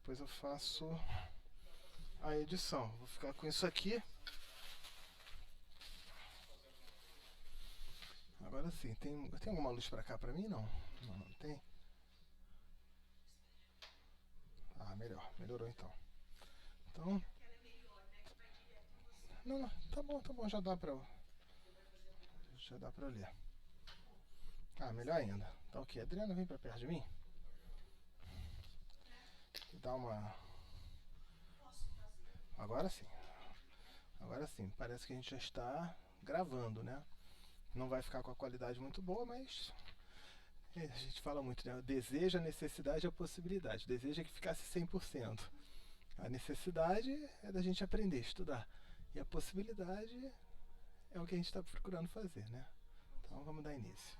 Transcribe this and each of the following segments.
depois eu faço a edição. Vou ficar com isso aqui. Agora sim, tem alguma luz pra cá pra mim? Não. Não tem. Ah, melhorou então. Então, não, tá bom, já dá pra ler. Ah, melhor ainda. Tá ok, Adriana, vem pra perto de mim. Dá uma. Agora sim. Agora sim, parece que a gente já está gravando, né? Não vai ficar com a qualidade muito boa, mas a gente fala muito, né? O desejo, a necessidade e a possibilidade. O desejo é que ficasse 100%. A necessidade é da gente aprender, estudar. E a possibilidade é o que a gente está procurando fazer, né? Então vamos dar início.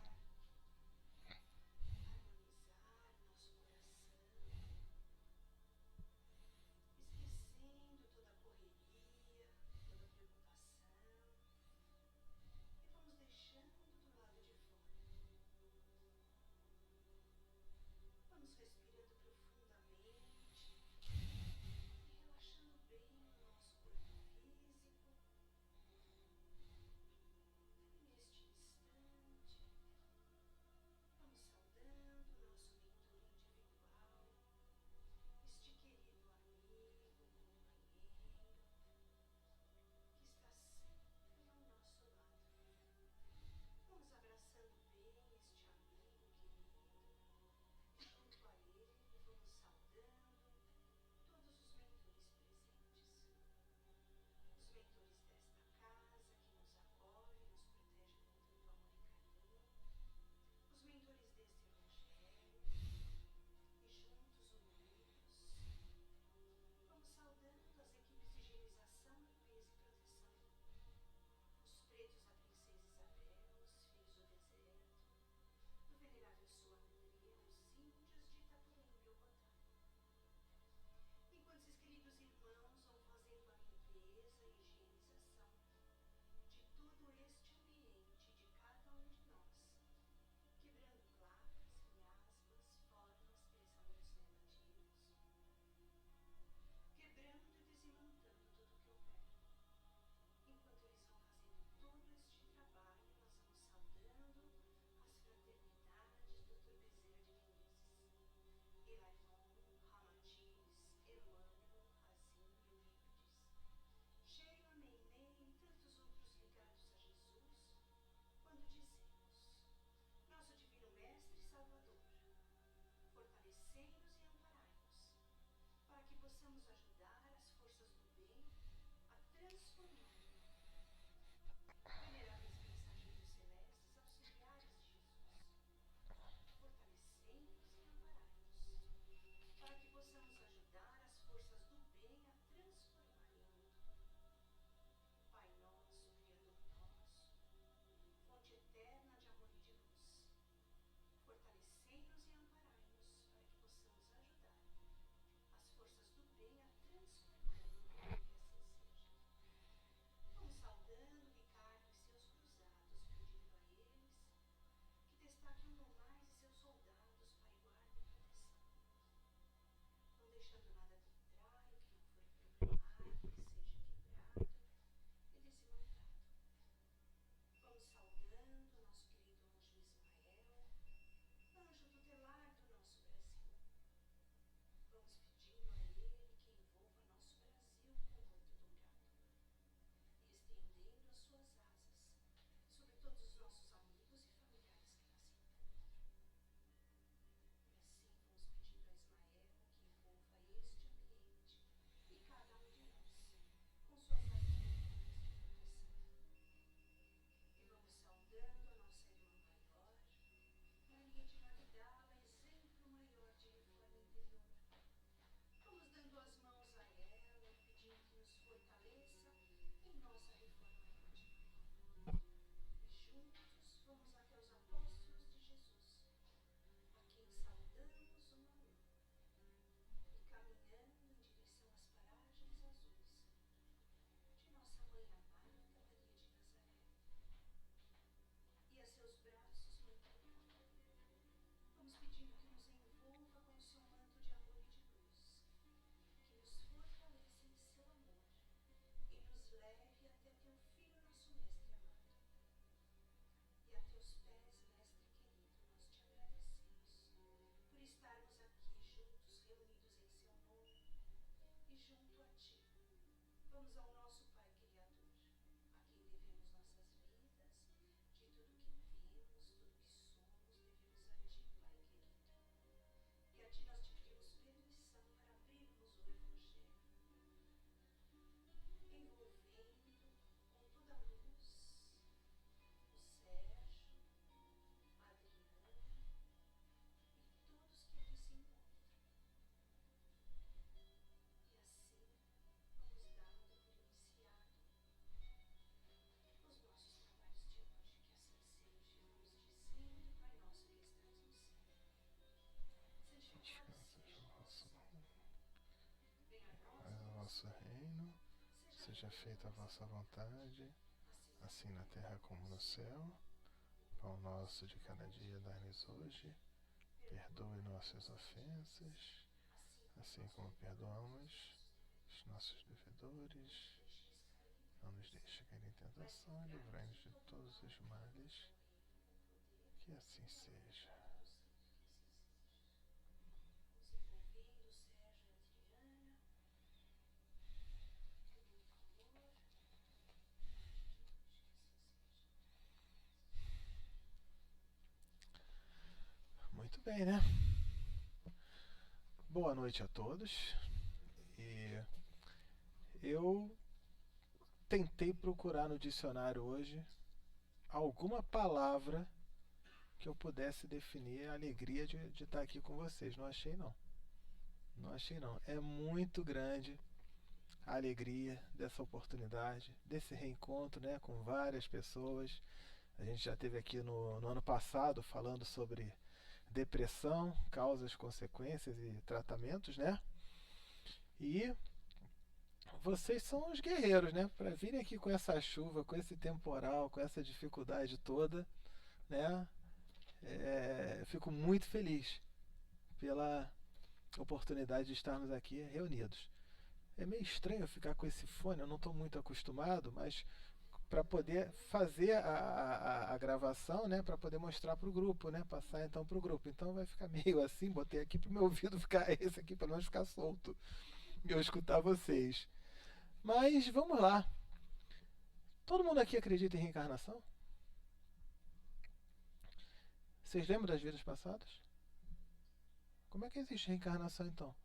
vosso reino, seja feita a vossa vontade, assim na terra como no céu. Pão nosso de cada dia dai-nos hoje, perdoe nossas ofensas, assim como perdoamos os nossos devedores. Não nos deixe cair em tentação e livrai-nos de todos os males, que assim seja. Muito bem, né? Boa noite a todos. E eu tentei procurar no dicionário hoje alguma palavra que eu pudesse definir a alegria de estar aqui com vocês. Não achei não. Não achei não. É muito grande a alegria dessa oportunidade, desse reencontro, né, com várias pessoas. A gente já teve aqui no ano passado falando sobre depressão, causas, consequências e tratamentos, né? E vocês são os guerreiros, né? Para virem aqui com essa chuva, com esse temporal, com essa dificuldade toda, né? Fico muito feliz pela oportunidade de estarmos aqui reunidos. É meio estranho ficar com esse fone, eu não estou muito acostumado, mas para poder fazer a gravação, né, para poder mostrar para o grupo, né, passar então para o grupo. Então vai ficar meio assim, botei aqui para o meu ouvido ficar, esse aqui pelo menos ficar solto, e eu escutar vocês. Mas vamos lá. Todo mundo aqui acredita em reencarnação? Vocês lembram das vidas passadas? Como é que existe reencarnação então?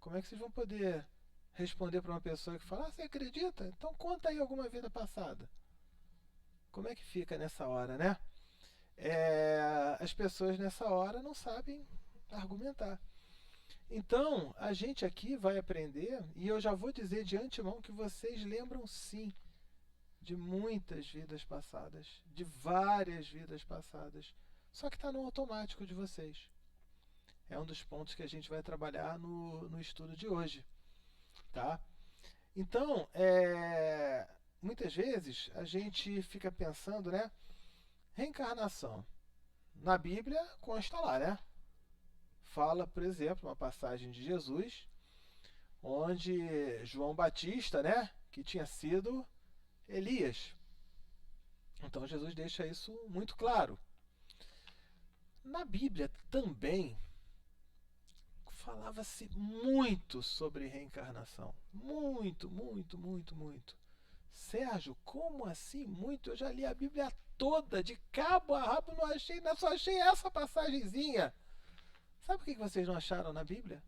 Como é que vocês vão poder responder para uma pessoa que fala, você acredita? Então conta aí alguma vida passada. Como é que fica nessa hora, né? As pessoas nessa hora não sabem argumentar. Então, a gente aqui vai aprender, e eu já vou dizer de antemão que vocês lembram sim de muitas vidas passadas, de várias vidas passadas, só que está no automático de vocês. É um dos pontos que a gente vai trabalhar no estudo de hoje. Tá? Então, muitas vezes a gente fica pensando, né? Reencarnação. Na Bíblia consta lá, né? Fala, por exemplo, uma passagem de Jesus, onde João Batista, né? Que tinha sido Elias. Então Jesus deixa isso muito claro. Na Bíblia também falava-se muito sobre reencarnação. Muito, muito, muito, muito. Sérgio, como assim muito? Eu já li a Bíblia toda, de cabo a rabo, não achei, só achei essa passagenzinha. Sabe por que vocês não acharam na Bíblia?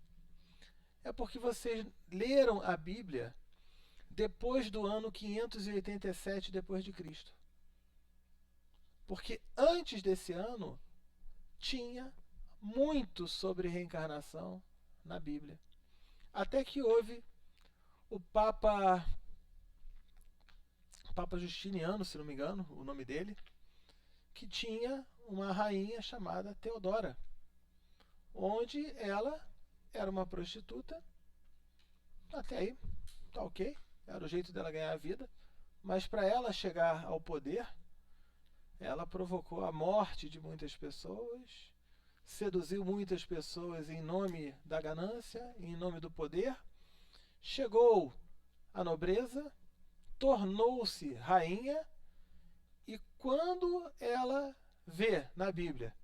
É porque vocês leram a Bíblia depois do ano 587 depois de Cristo. Porque antes desse ano tinha muito sobre reencarnação na Bíblia. Até que houve o Papa Justiniano, se não me engano, o nome dele, que tinha uma rainha chamada Teodora, onde ela era uma prostituta. Até aí, tá ok, era o jeito dela ganhar a vida, mas para ela chegar ao poder, ela provocou a morte de muitas pessoas, seduziu muitas pessoas em nome da ganância, em nome do poder, chegou à nobreza, tornou-se rainha, e quando ela vê na Bíblia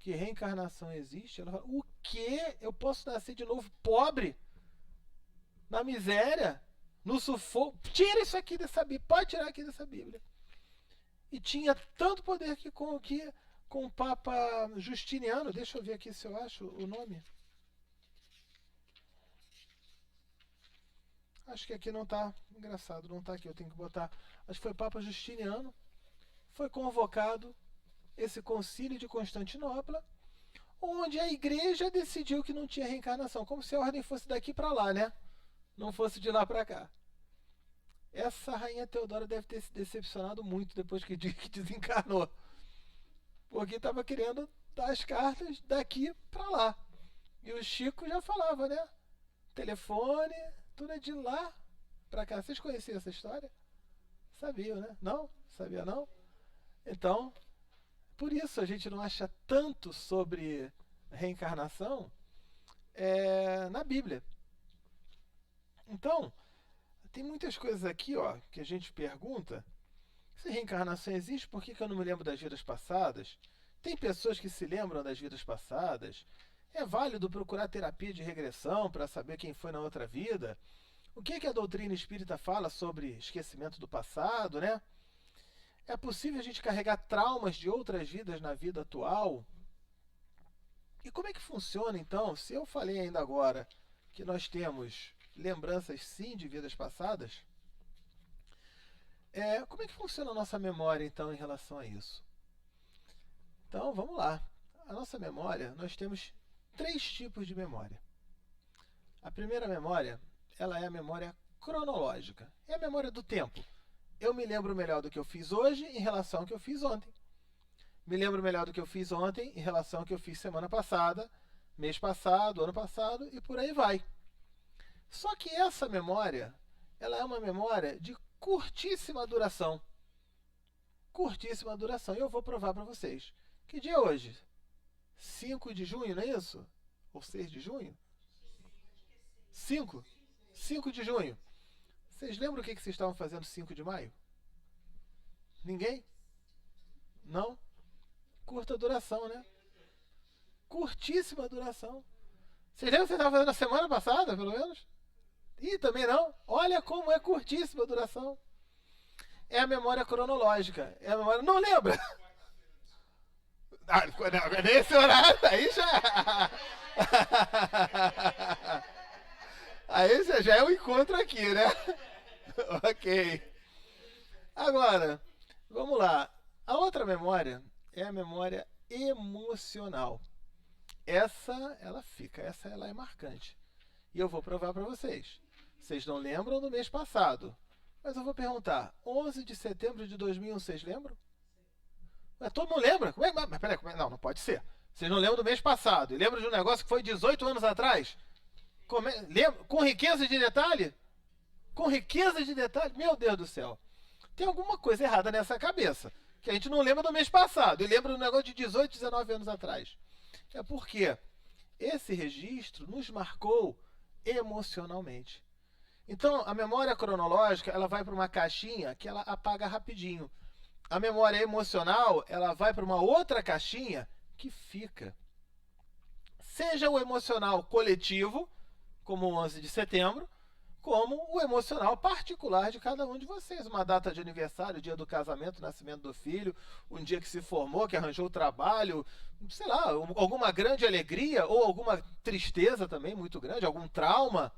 que reencarnação existe, ela fala, o quê? Eu posso nascer de novo pobre? Na miséria? No sufoco? Tira isso aqui dessa Bíblia, pode tirar aqui dessa Bíblia. E tinha tanto poder que com o Papa Justiniano, deixa eu ver aqui se eu acho o nome. Acho que aqui não está, engraçado, não está aqui, eu tenho que botar. Acho que foi Papa Justiniano, foi convocado esse concílio de Constantinopla, onde a igreja decidiu que não tinha reencarnação, como se a ordem fosse daqui para lá, né? Não fosse de lá para cá. Essa rainha Teodora deve ter se decepcionado muito depois que desencarnou, porque estava querendo dar as cartas daqui para lá. E o Chico já falava, né? Telefone, Tudo é de lá pra cá. Vocês conheciam essa história? Sabiam, né? Não? Sabia não? Então, por isso a gente não acha tanto sobre reencarnação na Bíblia. Então, tem muitas coisas aqui, ó, que a gente pergunta. Se reencarnação existe, por que eu não me lembro das vidas passadas? Tem pessoas que se lembram das vidas passadas. É válido procurar terapia de regressão para saber quem foi na outra vida? O que a doutrina espírita fala sobre esquecimento do passado, né? É possível a gente carregar traumas de outras vidas na vida atual? E como é que funciona, então, se eu falei ainda agora que nós temos lembranças, sim, de vidas passadas? Como é que funciona a nossa memória, então, em relação a isso? Então, vamos lá. A nossa memória, nós temos 3 tipos de memória. A primeira memória, ela é a memória cronológica. É a memória do tempo. Eu me lembro melhor do que eu fiz hoje em relação ao que eu fiz ontem. Me lembro melhor do que eu fiz ontem em relação ao que eu fiz semana passada, mês passado, ano passado e por aí vai. Só que essa memória, ela é uma memória de curtíssima duração. Curtíssima duração. E eu vou provar para vocês. Que dia é hoje? 5 de junho, não é isso? Ou 6 de junho? 5? 5 de junho. Vocês lembram o que vocês estavam fazendo 5 de maio? Ninguém? Não? Curta duração, né? Curtíssima duração. Vocês lembram o que vocês estavam fazendo na semana passada, pelo menos? Ih, também não? Olha como é curtíssima a duração. É a memória cronológica. É a memória... Não lembra? Nesse horário, aí já... Aí já é um encontro aqui, né? Ok. Agora, vamos lá. A outra memória é a memória emocional. Essa, ela fica. Essa, ela é marcante. E eu vou provar para vocês. Vocês não lembram do mês passado. Mas eu vou perguntar. 11 de setembro de 2001, vocês lembram? Mas todo mundo lembra? Mas peraí, não pode ser. Vocês não lembram do mês passado. E lembram de um negócio que foi 18 anos atrás? Lembra? Com riqueza de detalhe? Com riqueza de detalhe? Meu Deus do céu. Tem alguma coisa errada nessa cabeça. Que a gente não lembra do mês passado. E lembra do negócio de 18, 19 anos atrás. É porque esse registro nos marcou emocionalmente. Então, a memória cronológica, ela vai para uma caixinha que ela apaga rapidinho. A memória emocional, ela vai para uma outra caixinha que fica. Seja o emocional coletivo, como o 11 de setembro, como o emocional particular de cada um de vocês. Uma data de aniversário, dia do casamento, nascimento do filho, um dia que se formou, que arranjou trabalho, sei lá, alguma grande alegria ou alguma tristeza também muito grande, algum trauma.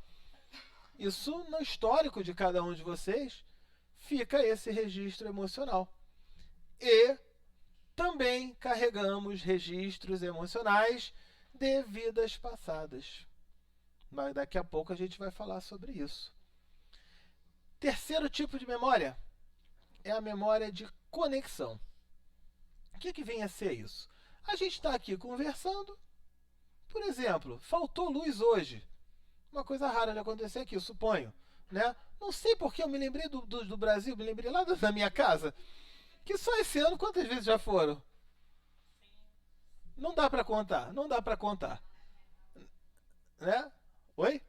Isso no histórico de cada um de vocês fica esse registro emocional. E também carregamos registros emocionais de vidas passadas. Mas daqui a pouco a gente vai falar sobre isso. Terceiro tipo de memória é a memória de conexão. O que vem a ser isso? A gente está aqui conversando. Por exemplo, faltou luz hoje. Uma coisa rara de acontecer aqui, eu suponho. Né? Não sei porque eu me lembrei do Brasil, me lembrei lá da minha casa. Que só esse ano, quantas vezes já foram? Não dá para contar, não dá para contar. Né? Oi?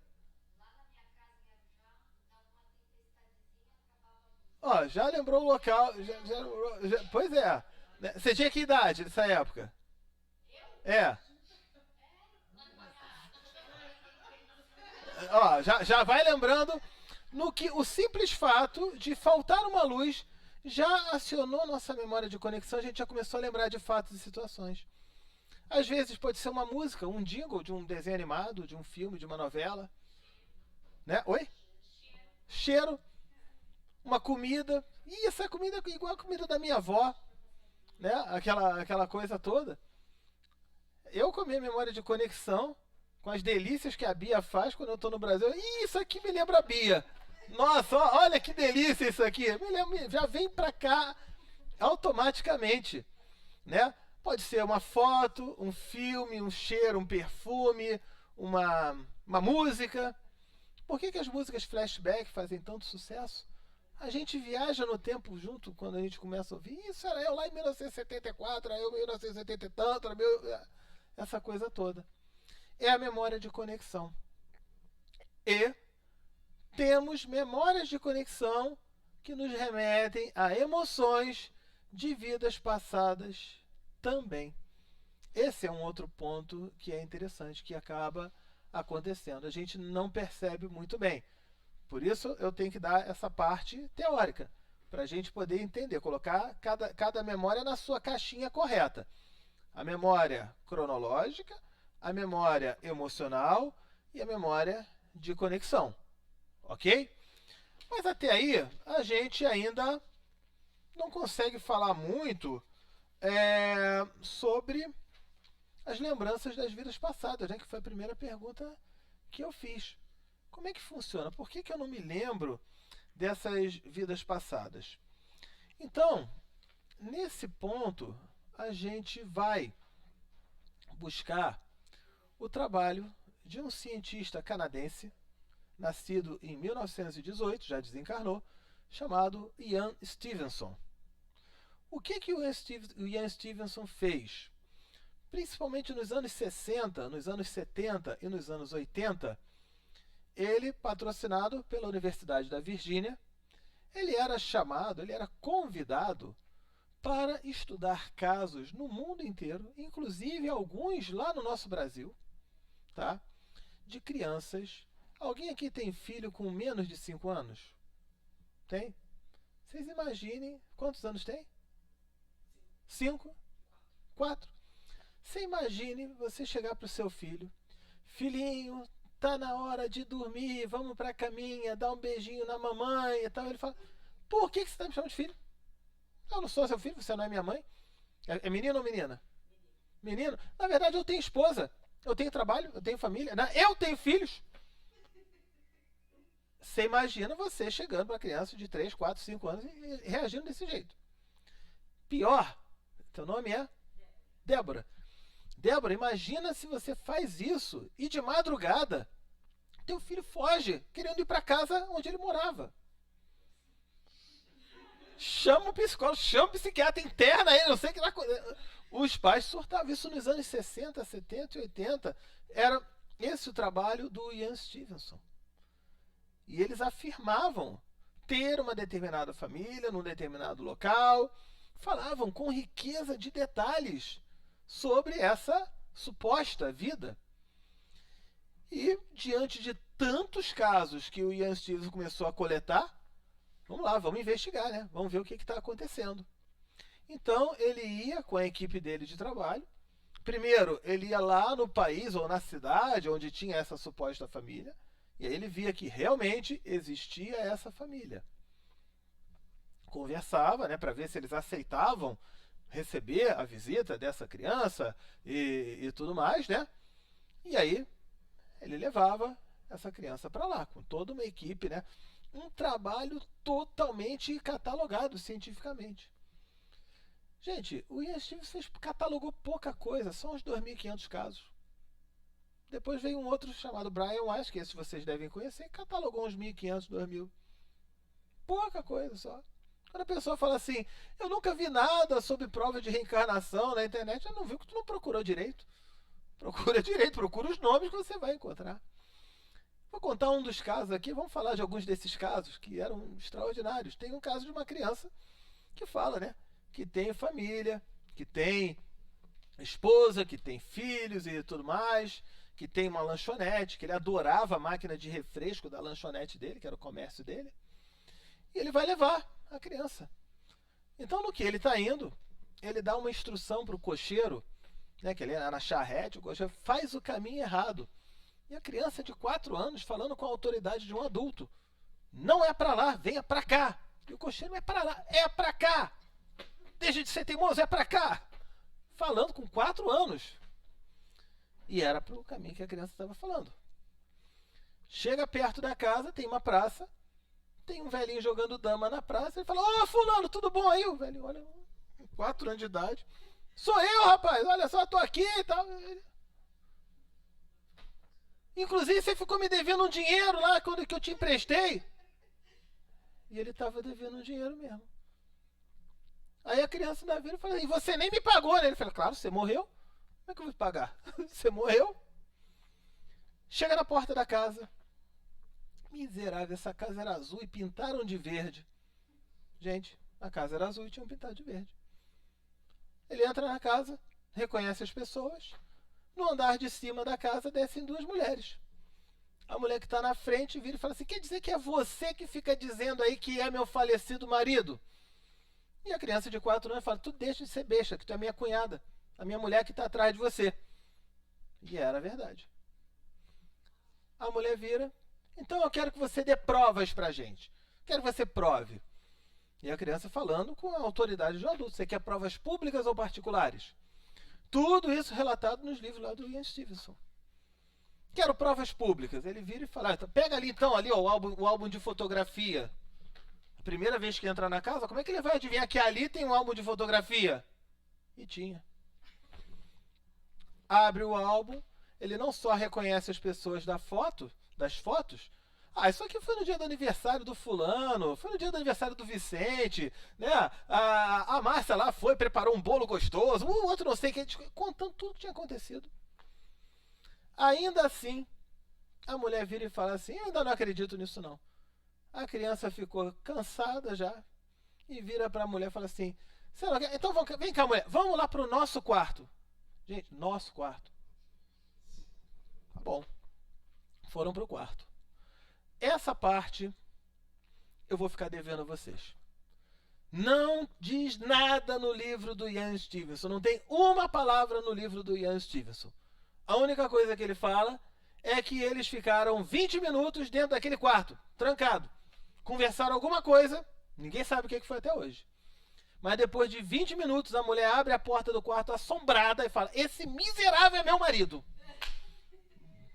Ó, já lembrou o local. Pois é. Você tinha que idade nessa época? É. Ó, já vai lembrando no que o simples fato de faltar uma luz já acionou nossa memória de conexão, a gente já começou a lembrar de fatos e situações. Às vezes pode ser uma música, um jingle de um desenho animado, de um filme, de uma novela. Né? Oi? Cheiro. Uma comida. Ih, essa comida é igual a comida da minha avó. Né? Aquela coisa toda. Eu com a minha memória de conexão, com as delícias que a Bia faz quando eu estou no Brasil. Ih, isso aqui me lembra a Bia. Nossa, olha que delícia isso aqui. Já vem pra cá automaticamente. Né? Pode ser uma foto, um filme, um cheiro, um perfume, uma música. Por que as músicas flashback fazem tanto sucesso? A gente viaja no tempo junto quando a gente começa a ouvir. Isso era eu lá em 1974, era eu em 1980 e tanto, essa coisa toda. É a memória de conexão. E temos memórias de conexão que nos remetem a emoções de vidas passadas também. Esse é um outro ponto que é interessante, que acaba acontecendo. A gente não percebe muito bem. Por isso eu tenho que dar essa parte teórica, para a gente poder entender, colocar cada memória na sua caixinha correta. A memória cronológica, a memória emocional e a memória de conexão. Ok? Mas até aí a gente ainda não consegue falar muito sobre as lembranças das vidas passadas, né? Que foi a primeira pergunta que eu fiz. Como é que funciona? Por que eu não me lembro dessas vidas passadas? Então, nesse ponto, a gente vai buscar o trabalho de um cientista canadense, nascido em 1918, já desencarnou, chamado Ian Stevenson. O que o Ian Stevenson fez? Principalmente nos anos 60, nos anos 70 e nos anos 80, ele, patrocinado pela Universidade da Virgínia, ele era convidado para estudar casos no mundo inteiro, inclusive alguns lá no nosso Brasil, tá? De crianças. Alguém aqui tem filho com menos de 5 anos? Tem? Vocês imaginem quantos anos tem? 5? 4? Você imagine você chegar para o seu filho, filhinho, tá na hora de dormir, vamos para a caminha, dá um beijinho na mamãe e tal. Ele fala, por que você está me chamando de filho? Eu não sou seu filho, você não é minha mãe. É menino ou menina? Menino. Na verdade, eu tenho esposa, eu tenho trabalho, eu tenho família, eu tenho filhos. Você imagina você chegando para uma criança de 3, 4, 5 anos e reagindo desse jeito. Pior, teu nome é Débora. Débora, imagina se você faz isso e de madrugada teu filho foge, querendo ir para casa onde ele morava. Chama o psicólogo, chama o psiquiatra, interna ele, não sei o que lá. Os pais surtavam isso nos anos 60, 70 e 80. Era esse o trabalho do Ian Stevenson. E eles afirmavam ter uma determinada família, num determinado local. Falavam com riqueza de detalhes sobre essa suposta vida. E, diante de tantos casos que o Ian Stevenson começou a coletar, vamos lá, vamos investigar, né? Vamos ver o que está acontecendo. Então, ele ia com a equipe dele de trabalho. Primeiro, ele ia lá no país ou na cidade onde tinha essa suposta família. E aí ele via que realmente existia essa família. Conversava, né, para ver se eles aceitavam receber a visita dessa criança e tudo mais, né? E aí ele levava essa criança para lá, com toda uma equipe, né? Um trabalho totalmente catalogado cientificamente. Gente, o Ian Stevenson catalogou pouca coisa, só uns 2.500 casos. Depois veio um outro chamado Brian Weiss, que esse vocês devem conhecer, catalogou uns 1.500, 2.000. Pouca coisa só. Quando a pessoa fala assim, eu nunca vi nada sobre prova de reencarnação na internet, eu não vi que tu não procurou direito. Procura direito, procura os nomes que você vai encontrar. Vou contar um dos casos aqui, vamos falar de alguns desses casos que eram extraordinários. Tem um caso de uma criança que fala, né, que tem família, que tem esposa, que tem filhos e tudo mais, que tem uma lanchonete, que ele adorava a máquina de refresco da lanchonete dele, que era o comércio dele, e ele vai levar a criança. Então, no que ele está indo, ele dá uma instrução para o cocheiro, né, que ele era na charrete, o cocheiro faz o caminho errado. E a criança de 4 anos falando com a autoridade de um adulto, não é para lá, venha para cá. E o cocheiro, não é para lá, é para cá. Deixa de ser teimoso, é para cá. Falando com 4 anos. E era para o caminho que a criança estava falando. Chega perto da casa, tem uma praça, tem um velhinho jogando dama na praça, ele fala, ô fulano, tudo bom aí? O velhinho olha, 4 anos de idade, sou eu, rapaz, olha só, tô aqui e tal. Inclusive, você ficou me devendo um dinheiro lá quando que eu te emprestei. E ele estava devendo um dinheiro mesmo. Aí a criança da vira fala, e você nem me pagou, né? Ele fala, claro, você morreu. Como é que eu vou te pagar? Você morreu? Chega na porta da casa. Miserável, essa casa era azul e pintaram de verde. Gente, a casa era azul e tinham pintado de verde. Ele entra na casa, reconhece as pessoas. No andar de cima da casa descem duas mulheres. A mulher que está na frente vira e fala assim, quer dizer que é você que fica dizendo aí que é meu falecido marido? E a criança de 4 anos fala, tu deixa de ser besta, que tu é minha cunhada, a minha mulher que está atrás de você. E era verdade. A mulher vira, então eu quero que você dê provas pra gente. Quero que você prove. E a criança falando com a autoridade do adulto. Você quer provas públicas ou particulares? Tudo isso relatado nos livros lá do Ian Stevenson. Quero provas públicas. Ele vira e fala, então, pega ali então ali, ó, o álbum de fotografia. A primeira vez que entra na casa, como é que ele vai adivinhar que ali tem um álbum de fotografia? E tinha. Abre o álbum, ele não só reconhece as pessoas das fotos. Ah, isso aqui foi no dia do aniversário do fulano, foi no dia do aniversário do Vicente, né? A Márcia lá foi, preparou um bolo gostoso, o outro não sei o que, contando tudo que tinha acontecido. Ainda assim, a mulher vira e fala assim, eu ainda não acredito nisso não. A criança ficou cansada já e vira para a mulher e fala assim, então vem cá mulher, vamos lá para o nosso quarto. Gente, nosso quarto. Tá bom. Foram pro quarto. Essa parte eu vou ficar devendo a vocês. Não diz nada no livro do Ian Stevenson. Não tem uma palavra no livro do Ian Stevenson. A única coisa que ele fala é que eles ficaram 20 minutos dentro daquele quarto, trancado. Conversaram alguma coisa, ninguém sabe o que foi até hoje. Mas depois de 20 minutos, a mulher abre a porta do quarto assombrada e fala, esse miserável é meu marido.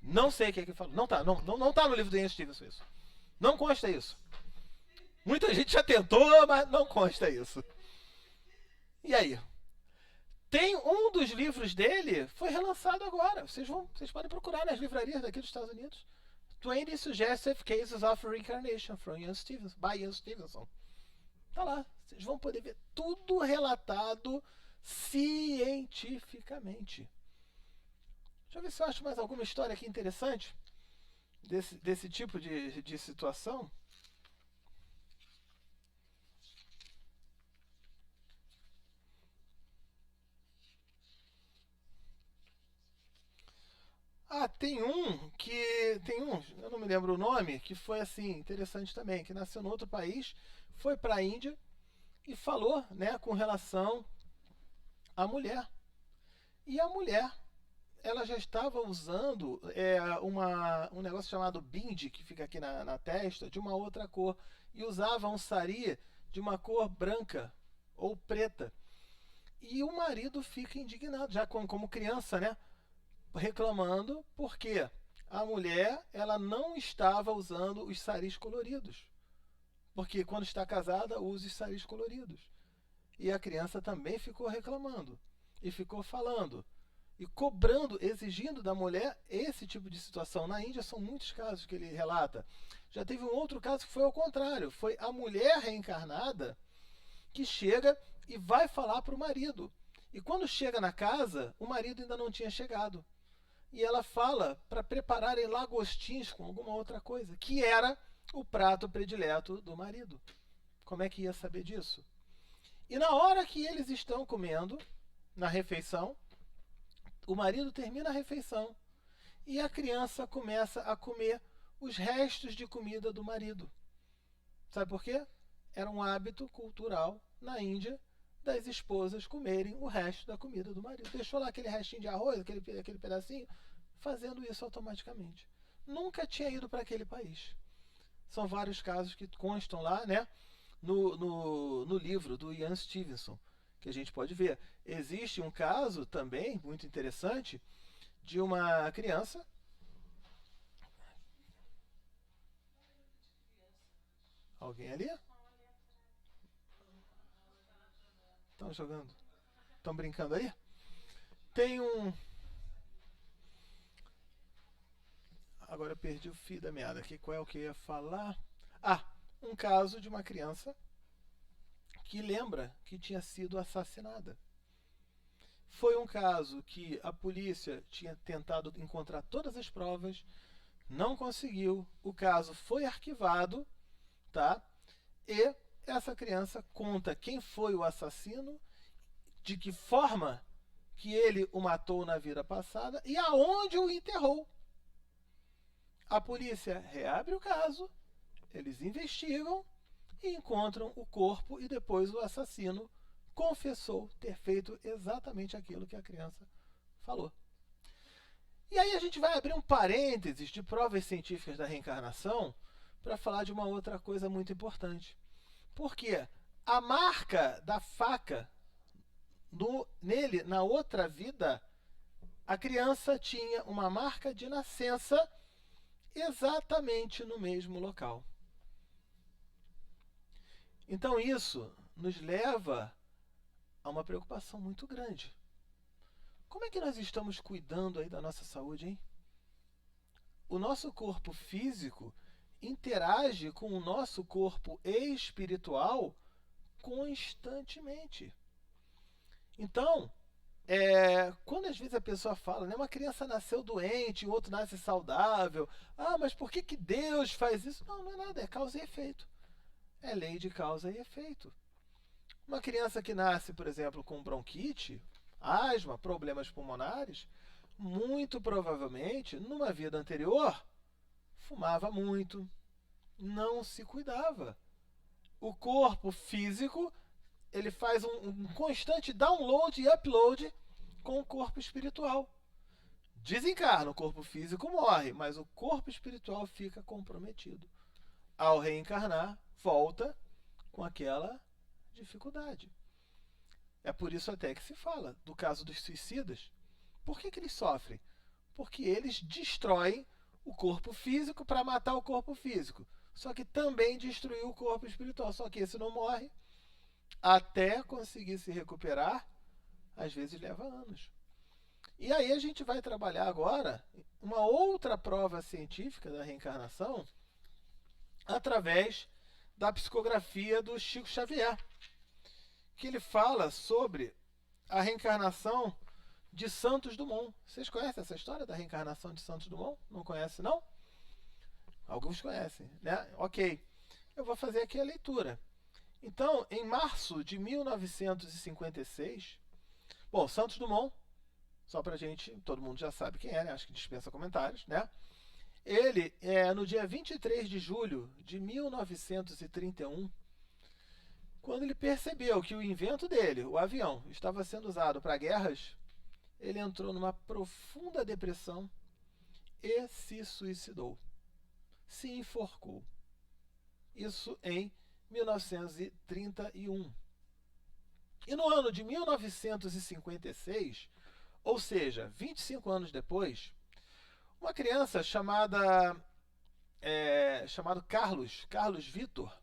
Não sei o que falou. Não tá no livro do Ian Stevenson isso. Não consta isso. Muita gente já tentou, mas não consta isso. E aí? Tem um dos livros dele, foi relançado agora. Vocês podem procurar nas livrarias daqui dos Estados Unidos. 20 Suggestive Cases of Reincarnation by Ian Stevenson. Tá lá. Vocês vão poder ver tudo relatado cientificamente. Deixa eu ver se eu acho mais alguma história aqui interessante desse tipo de situação. Ah, tem um, eu não me lembro o nome, que foi assim, interessante também, que nasceu no outro país, foi para a Índia e falou, né, com relação à mulher. E a mulher, ela já estava usando um negócio chamado bindi, que fica aqui na testa, de uma outra cor, e usava um sari de uma cor branca ou preta. E o marido fica indignado, já como criança, né? Reclamando porque a mulher ela não estava usando os saris coloridos. Porque quando está casada, usa os saris coloridos. E a criança também ficou reclamando. E ficou falando. E cobrando, exigindo da mulher esse tipo de situação. Na Índia são muitos casos que ele relata. Já teve um outro caso que foi ao contrário. Foi a mulher reencarnada que chega e vai falar para o marido. E quando chega na casa, o marido ainda não tinha chegado. E ela fala para prepararem lagostins com alguma outra coisa, que era o prato predileto do marido. Como é que ia saber disso? E na hora que eles estão comendo, na refeição, o marido termina a refeição e a criança começa a comer os restos de comida do marido. Sabe por quê? Era um hábito cultural na Índia das esposas comerem o resto da comida do marido. Deixou lá aquele restinho de arroz, aquele pedacinho, fazendo isso automaticamente. Nunca tinha ido para aquele país. São vários casos que constam lá, né? No livro do Ian Stevenson, que a gente pode ver. Existe um caso também muito interessante de uma criança. Alguém ali? Estão jogando? Estão brincando aí? Tem um. Agora eu perdi o fio da meada. Qual é o que eu ia falar? Ah, um caso de uma criança que lembra que tinha sido assassinada. Foi um caso que a polícia tinha tentado encontrar todas as provas, não conseguiu, o caso foi arquivado, tá? E essa criança conta quem foi o assassino, de que forma que ele o matou na vida passada e aonde o enterrou. A polícia reabre o caso, eles investigam e encontram o corpo, e depois o assassino confessou ter feito exatamente aquilo que a criança falou. E aí a gente vai abrir um parênteses de provas científicas da reencarnação para falar de uma outra coisa muito importante. Porque a marca da faca nele, na outra vida, a criança tinha uma marca de nascença exatamente no mesmo local. Então isso nos leva a uma preocupação muito grande. Como é que nós estamos cuidando aí da nossa saúde, hein? O nosso corpo físico interage com o nosso corpo espiritual constantemente. Então, quando às vezes a pessoa fala, né, uma criança nasceu doente, o outro nasce saudável, mas por que Deus faz isso? Não, não é nada, é causa e efeito. É lei de causa e efeito. Uma criança que nasce, por exemplo, com bronquite, asma, problemas pulmonares, muito provavelmente, numa vida anterior, fumava muito, não se cuidava. O corpo físico, ele faz um constante download e upload com o corpo espiritual. Desencarna, o corpo físico morre, mas o corpo espiritual fica comprometido. Ao reencarnar, volta com aquela dificuldade. É por isso até que se fala do caso dos suicidas. Por que eles sofrem? Porque eles destroem o corpo físico para matar o corpo físico. Só que também destruiu o corpo espiritual. Só que esse não morre. Até conseguir se recuperar, às vezes leva anos. E aí a gente vai trabalhar agora uma outra prova científica da reencarnação através da psicografia do Chico Xavier, que ele fala sobre a reencarnação de Santos Dumont. Vocês conhecem essa história da reencarnação de Santos Dumont? Não conhecem, não? Alguns conhecem, né? Ok. Eu vou fazer aqui a leitura. Então, em março de 1956, bom, Santos Dumont, só pra gente, todo mundo já sabe quem é, né? Acho que dispensa comentários, né? Ele, no dia 23 de julho de 1931, quando ele percebeu que o invento dele, o avião, estava sendo usado para guerras, ele entrou numa profunda depressão e se suicidou. Se enforcou. Isso em 1931. E no ano de 1956, ou seja, 25 anos depois, uma criança chamado Carlos Vitor,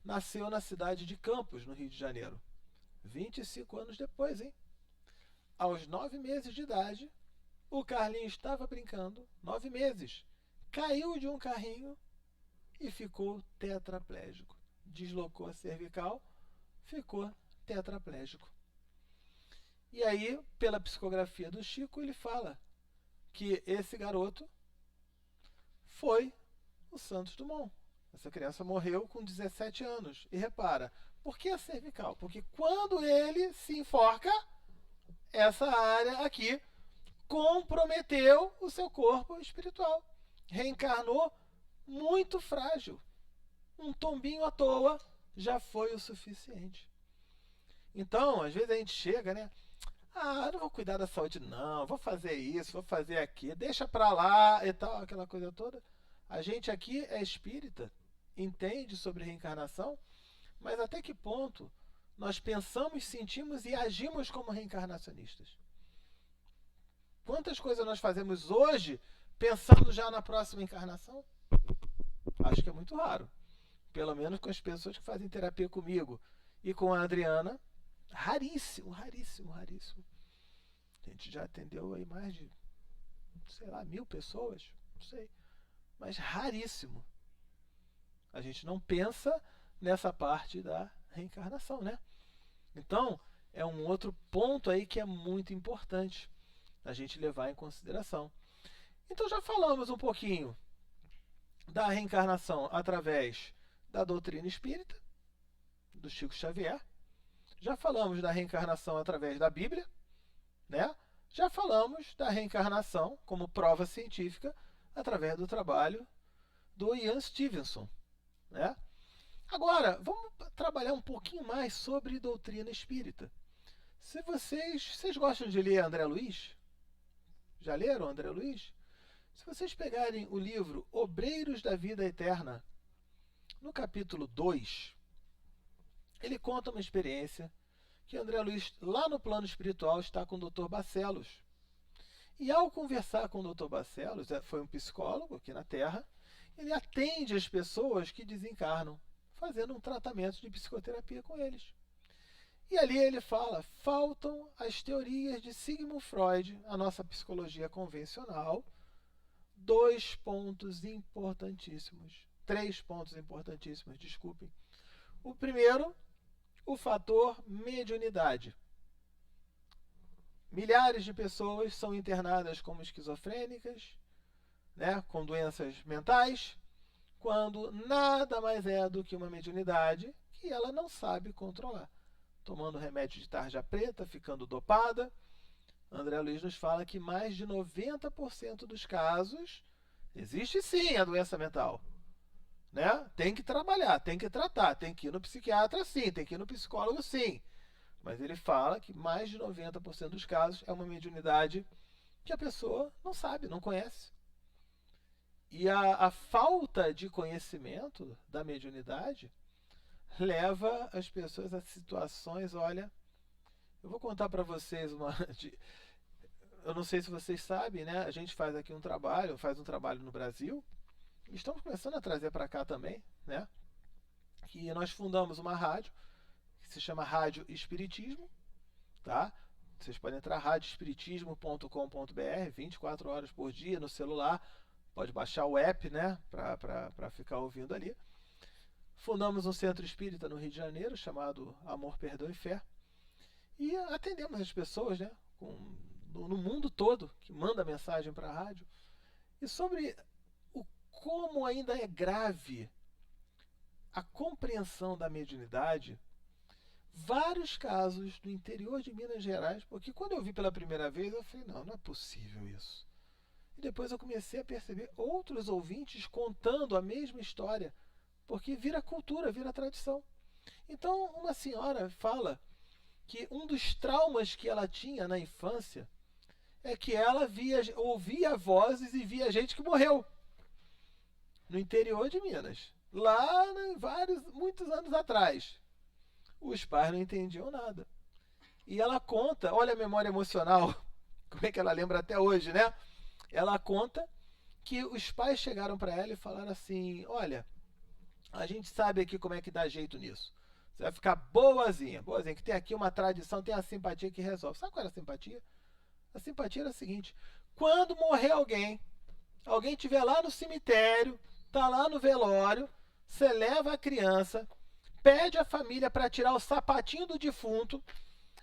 nasceu na cidade de Campos, no Rio de Janeiro. 25 anos depois, hein? Aos 9 meses de idade, o Carlinho estava brincando, 9 meses, caiu de um carrinho e ficou tetraplégico. Deslocou a cervical, ficou tetraplégico. E aí, pela psicografia do Chico, ele fala que esse garoto foi o Santos Dumont. Essa criança morreu com 17 anos. E repara, por que a cervical? Porque quando ele se enforca, essa área aqui comprometeu o seu corpo espiritual. Reencarnou muito frágil. Um tombinho à toa já foi o suficiente. Então, às vezes a gente chega, né? Não vou cuidar da saúde, não. Vou fazer isso, vou fazer aquilo. Deixa pra lá e tal, aquela coisa toda. A gente aqui é espírita, entende sobre reencarnação, mas até que ponto nós pensamos, sentimos e agimos como reencarnacionistas? Quantas coisas nós fazemos hoje pensando já na próxima encarnação? Acho que é muito raro. Pelo menos com as pessoas que fazem terapia comigo e com a Adriana, raríssimo, raríssimo, raríssimo. A gente já atendeu aí mais de, 1.000 pessoas, não sei. mas raríssimo. A gente não pensa nessa parte da reencarnação, né? Então, é um outro ponto aí que é muito importante a gente levar em consideração. Então, já falamos um pouquinho da reencarnação através da doutrina espírita, do Chico Xavier. Já falamos da reencarnação através da Bíblia, né? Já falamos da reencarnação como prova científica através do trabalho do Ian Stevenson, né? Agora, vamos trabalhar um pouquinho mais sobre doutrina espírita. Se vocês gostam de ler André Luiz? Já leram André Luiz? Se vocês pegarem o livro Obreiros da Vida Eterna, no capítulo 2, ele conta uma experiência que André Luiz, lá no plano espiritual, está com o Dr. Barcelos. E ao conversar com o Dr. Barcelos, foi um psicólogo aqui na Terra, ele atende as pessoas que desencarnam, fazendo um tratamento de psicoterapia com eles. E ali ele fala, faltam as teorias de Sigmund Freud, a nossa psicologia convencional, 3 pontos importantíssimos, desculpem. O primeiro, o fator mediunidade. Milhares de pessoas são internadas como esquizofrênicas, né, com doenças mentais, quando nada mais é do que uma mediunidade que ela não sabe controlar. Tomando remédio de tarja preta, ficando dopada. André Luiz nos fala que mais de 90% dos casos existe sim a doença mental. Né? Tem que trabalhar, tem que tratar, tem que ir no psiquiatra sim, tem que ir no psicólogo sim. Mas ele fala que mais de 90% dos casos é uma mediunidade que a pessoa não sabe, não conhece. E a falta de conhecimento da mediunidade leva as pessoas a situações, olha, eu vou contar para vocês eu não sei se vocês sabem, né? A gente faz aqui um trabalho no Brasil, e estamos começando a trazer para cá também, né? Que nós fundamos uma rádio, que se chama Rádio Espiritismo, tá? Vocês podem entrar radioespiritismo.com.br, 24 horas por dia no celular, pode baixar o app, né? Para ficar ouvindo ali. Fundamos um centro espírita no Rio de Janeiro, chamado Amor, Perdão e Fé. E atendemos as pessoas, né, no mundo todo, que manda mensagem para a rádio. E sobre como ainda é grave a compreensão da mediunidade, vários casos do interior de Minas Gerais, porque quando eu vi pela primeira vez, eu falei, não é possível isso. E depois eu comecei a perceber outros ouvintes contando a mesma história, porque vira cultura, vira tradição. Então, uma senhora fala que um dos traumas que ela tinha na infância é que ela ouvia vozes e via gente que morreu no interior de Minas, lá muitos anos atrás. Os pais não entendiam nada. E ela conta, olha a memória emocional, como é que ela lembra até hoje, né? Ela conta que os pais chegaram para ela e falaram assim, olha, a gente sabe aqui como é que dá jeito nisso. Você vai ficar boazinha, que tem aqui uma tradição, tem a simpatia que resolve. Sabe qual era a simpatia? A simpatia era a seguinte, quando morrer alguém estiver lá no cemitério, tá lá no velório, você leva a criança, pede a família para tirar o sapatinho do defunto,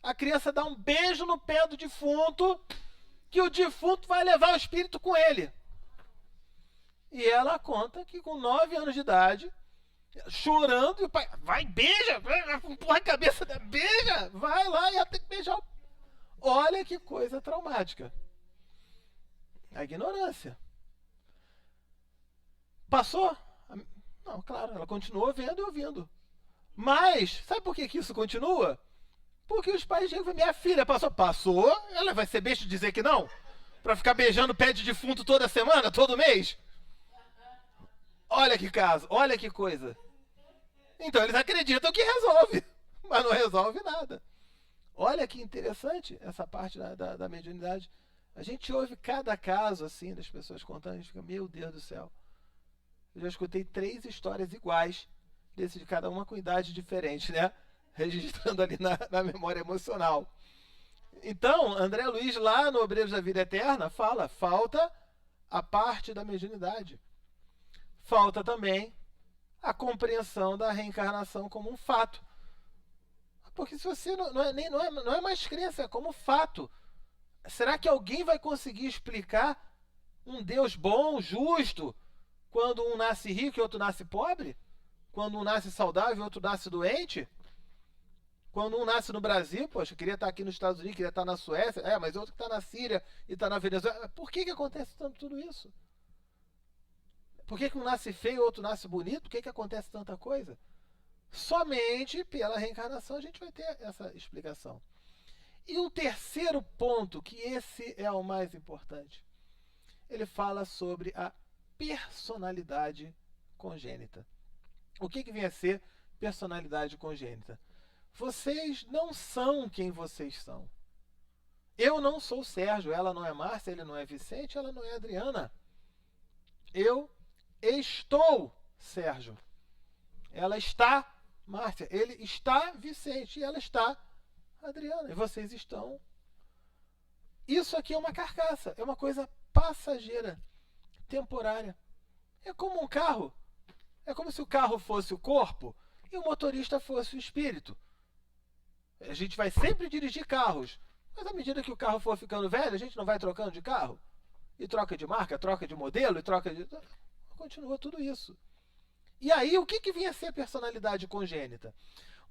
a criança dá um beijo no pé do defunto, que o defunto vai levar o espírito com ele. E ela conta que com 9 anos de idade, chorando, e o pai, vai, beija, empurra a cabeça, beija, vai lá e ela tem que beijar. Olha que coisa traumática. A ignorância. Passou? Não, claro, ela continuou vendo e ouvindo. Mas, sabe por que isso continua? Porque os pais dizem, minha filha passou, ela vai ser besta de dizer que não? Pra ficar beijando pé de defunto toda semana, todo mês? Olha que caso, olha que coisa. Então eles acreditam que resolve, mas não resolve nada. Olha que interessante essa parte da mediunidade. A gente ouve cada caso assim das pessoas contando, a gente fica, meu Deus do céu. Eu já escutei 3 histórias iguais, de cada uma com idade diferente, né? Registrando ali na memória emocional. Então, André Luiz, lá no Obreiros da Vida Eterna, fala, falta a parte da mediunidade. falta também a compreensão da reencarnação como um fato. Porque se você não é mais crença, é como fato. Será que alguém vai conseguir explicar um Deus bom, justo, quando um nasce rico e outro nasce pobre? Quando um nasce saudável e outro nasce doente? Quando um nasce no Brasil, poxa, queria estar aqui nos Estados Unidos, queria estar na Suécia, mas outro que está na Síria e está na Venezuela. Por que acontece tudo isso? Por que um nasce feio e o outro nasce bonito? Por que acontece tanta coisa? Somente pela reencarnação a gente vai ter essa explicação. E o terceiro ponto, que esse é o mais importante, ele fala sobre a personalidade congênita. O que vem a ser personalidade congênita? Vocês não são quem vocês são. Eu não sou o Sérgio, ela não é Márcia, ele não é Vicente, ela não é Adriana. Eu estou Sérgio. Ela está Márcia, ele está Vicente e ela está Adriana. E vocês estão. Isso aqui é uma carcaça, é uma coisa passageira, temporária. É como um carro. É como se o carro fosse o corpo e o motorista fosse o espírito. A gente vai sempre dirigir carros, mas à medida que o carro for ficando velho, a gente não vai trocando de carro? E troca de marca, troca de modelo, e troca de... Continua tudo isso. E aí, o que vinha a ser personalidade congênita?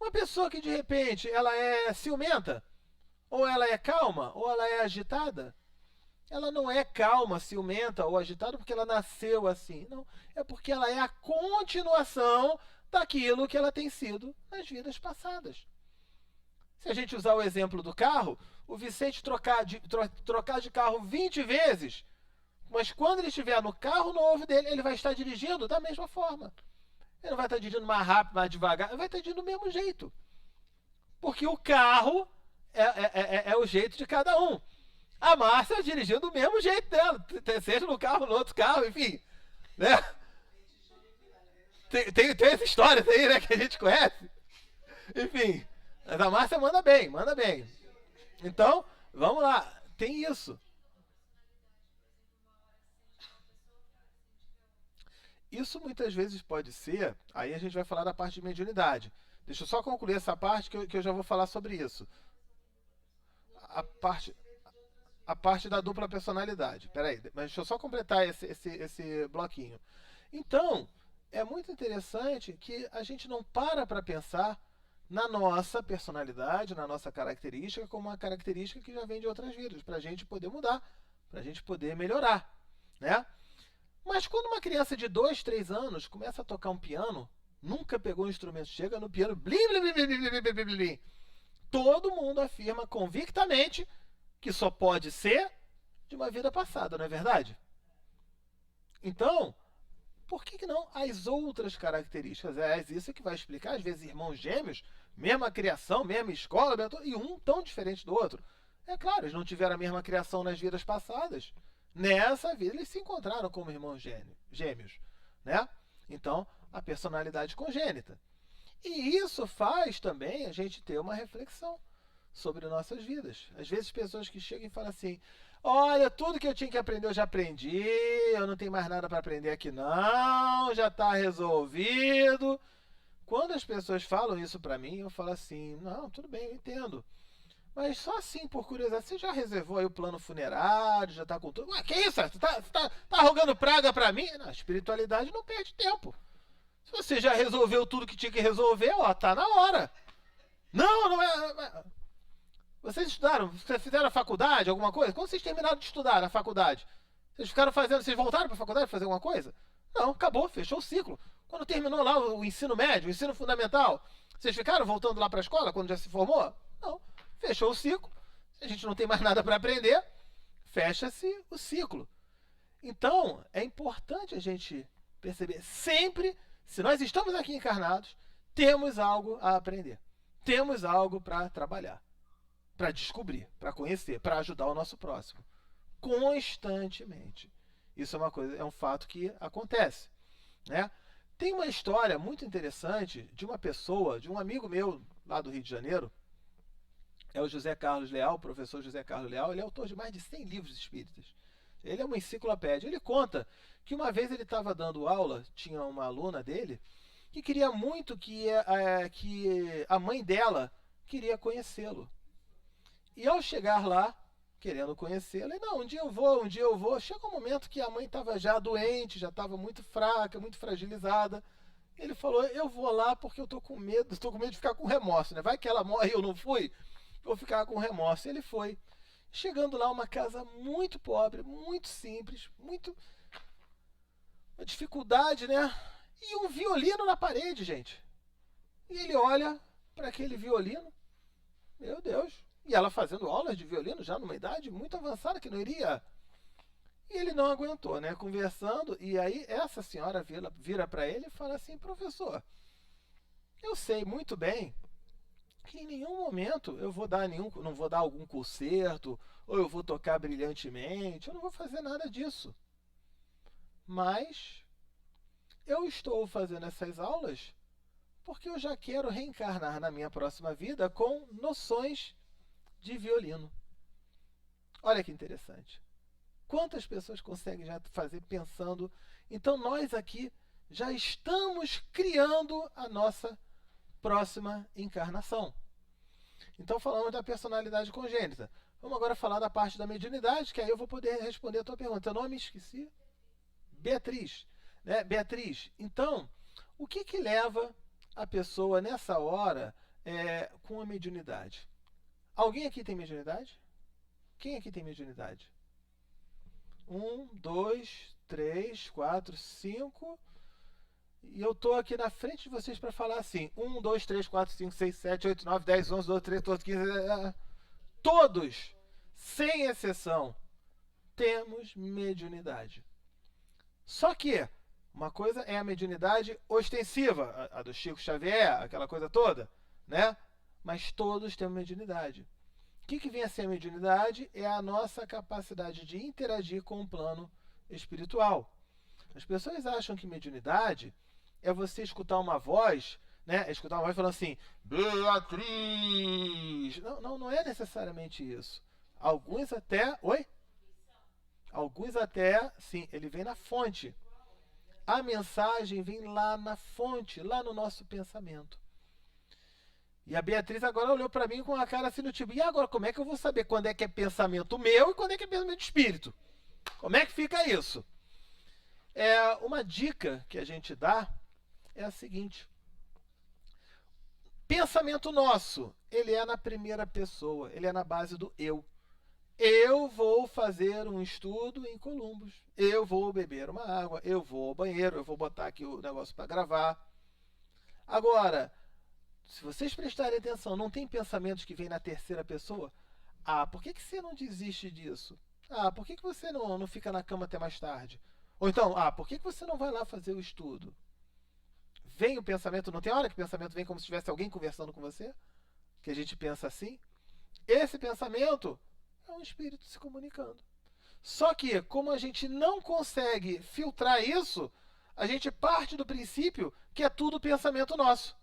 Uma pessoa que, de repente, ela é ciumenta, ou ela é calma, ou ela é agitada. Ela não é calma, ciumenta ou agitada porque ela nasceu assim. Não, é porque ela é a continuação daquilo que ela tem sido nas vidas passadas. Se a gente usar o exemplo do carro, o Vicente trocar de carro 20 vezes, mas quando ele estiver no carro novo dele, ele vai estar dirigindo da mesma forma. Ele não vai estar dirigindo mais rápido, mais devagar, ele vai estar dirigindo do mesmo jeito. Porque o carro é o jeito de cada um. A Márcia dirigindo do mesmo jeito dela, seja no carro, no outro carro, enfim. Né? Tem essa história aí, né, que a gente conhece. Enfim, mas a Márcia manda bem, manda bem. Então, vamos lá, tem isso. Isso muitas vezes pode ser, aí a gente vai falar da parte de mediunidade. Deixa eu só concluir essa parte que eu já vou falar sobre isso. A parte da dupla personalidade. Peraí, mas deixa eu só completar esse bloquinho. Então, é muito interessante que a gente não para pensar na nossa personalidade, na nossa característica, como uma característica que já vem de outras vidas, para a gente poder mudar, para a gente poder melhorar, né? Mas quando uma criança de 2, 3 anos começa a tocar um piano, nunca pegou um instrumento, chega no piano, blim, blim, blim, blim, blim, blim, blim, todo mundo afirma convictamente que só pode ser de uma vida passada, não é verdade? Então, por que não as outras características? É isso que vai explicar, às vezes, irmãos gêmeos, mesma criação, mesma escola, e um tão diferente do outro. É claro, eles não tiveram a mesma criação nas vidas passadas. Nessa vida, eles se encontraram como irmãos gêmeos, né? Então, a personalidade congênita. E isso faz também a gente ter uma reflexão sobre nossas vidas. Às vezes, pessoas que chegam e falam assim: olha, tudo que eu tinha que aprender eu já aprendi, eu não tenho mais nada para aprender aqui não, já está resolvido. Quando as pessoas falam isso para mim, eu falo assim: não, tudo bem, eu entendo. Mas só assim, por curiosidade, você já reservou aí o plano funerário, já está com tudo? Ué, que isso? Você tá rogando praga para mim? Não, a espiritualidade não perde tempo. Se você já resolveu tudo que tinha que resolver, ó, tá na hora. Não é... Vocês estudaram? Vocês fizeram a faculdade, alguma coisa? Quando vocês terminaram de estudar na faculdade? Vocês ficaram fazendo... Vocês voltaram para a faculdade fazer alguma coisa? Não, acabou, fechou o ciclo. Quando terminou lá o ensino médio, o ensino fundamental, vocês ficaram voltando lá para a escola quando já se formou? Não, fechou o ciclo. Se a gente não tem mais nada para aprender, fecha-se o ciclo. Então, é importante a gente perceber sempre, se nós estamos aqui encarnados, temos algo a aprender. Temos algo para trabalhar, para descobrir, para conhecer, para ajudar o nosso próximo. Constantemente. Isso é uma coisa, é um fato que acontece, né? Tem uma história muito interessante de uma pessoa, de um amigo meu lá do Rio de Janeiro, é o José Carlos Leal, o professor José Carlos Leal. Ele é autor de mais de 100 livros espíritas. Ele é uma enciclopédia. Ele conta que uma vez ele estava dando aula, tinha uma aluna dele, que queria muito que a mãe dela queria conhecê-lo. E ao chegar lá, querendo conhecê-lo, ele, não, um dia eu vou, um dia eu vou. Chega um momento que a mãe estava já doente, já estava muito fraca, muito fragilizada. Ele falou, eu vou lá porque eu tô com medo de ficar com remorso, né? Vai que ela morre e eu não fui, vou ficar com remorso. Ele foi. Chegando lá, uma casa muito pobre, muito simples, muito uma dificuldade, né? E um violino na parede, gente. E ele olha para aquele violino, meu Deus. E ela fazendo aulas de violino já numa idade muito avançada que não iria. E ele não aguentou, né? Conversando, e aí essa senhora vira para ele e fala assim, professor, eu sei muito bem que em nenhum momento eu vou dar não vou dar algum concerto, ou eu vou tocar brilhantemente, eu não vou fazer nada disso. Mas eu estou fazendo essas aulas porque eu já quero reencarnar na minha próxima vida com noções de violino. Olha que interessante. Quantas pessoas conseguem já fazer pensando? Então nós aqui já estamos criando a nossa próxima encarnação. Então falamos da personalidade congênita. Vamos agora falar da parte da mediunidade, que aí eu vou poder responder a tua pergunta. Teu nome? Esqueci. Beatriz. Né? Beatriz, então, o que leva a pessoa nessa hora com a mediunidade? Alguém aqui tem mediunidade? Quem aqui tem mediunidade? 1, 2, 3, 4, 5. E eu tô aqui na frente de vocês para falar assim: 1, 2, 3, 4, 5, 6, 7, 8, 9, 10, 11, 12, 13, 14, 15. Todos, sem exceção, temos mediunidade. Só que uma coisa é a mediunidade ostensiva, a do Chico Xavier, aquela coisa toda, né? Mas todos temos mediunidade. O que vem a ser a mediunidade? É a nossa capacidade de interagir com o plano espiritual. As pessoas acham que mediunidade é você escutar uma voz, né? Escutar uma voz falando assim, Beatriz! Não é necessariamente isso. Alguns até... Oi? Alguns até, sim, ele vem na fonte. A mensagem vem lá na fonte, lá no nosso pensamento. E a Beatriz agora olhou para mim com a cara assim do tipo, e agora como é que eu vou saber quando é que é pensamento meu e quando é que é pensamento de espírito? Como é que fica isso? Uma dica que a gente dá é a seguinte. Pensamento nosso, ele é na primeira pessoa, ele é na base do eu. Eu vou fazer um estudo em Columbus. Eu vou beber uma água, eu vou ao banheiro, eu vou botar aqui o negócio para gravar. Agora, se vocês prestarem atenção, não tem pensamentos que vêm na terceira pessoa? Ah, por que você não desiste disso? Ah, por que você não fica na cama até mais tarde? Ou então, por que você não vai lá fazer o estudo? Vem o pensamento, não tem hora que o pensamento vem como se tivesse alguém conversando com você? Que a gente pensa assim? Esse pensamento é um espírito se comunicando. Só que, como a gente não consegue filtrar isso, a gente parte do princípio que é tudo pensamento nosso.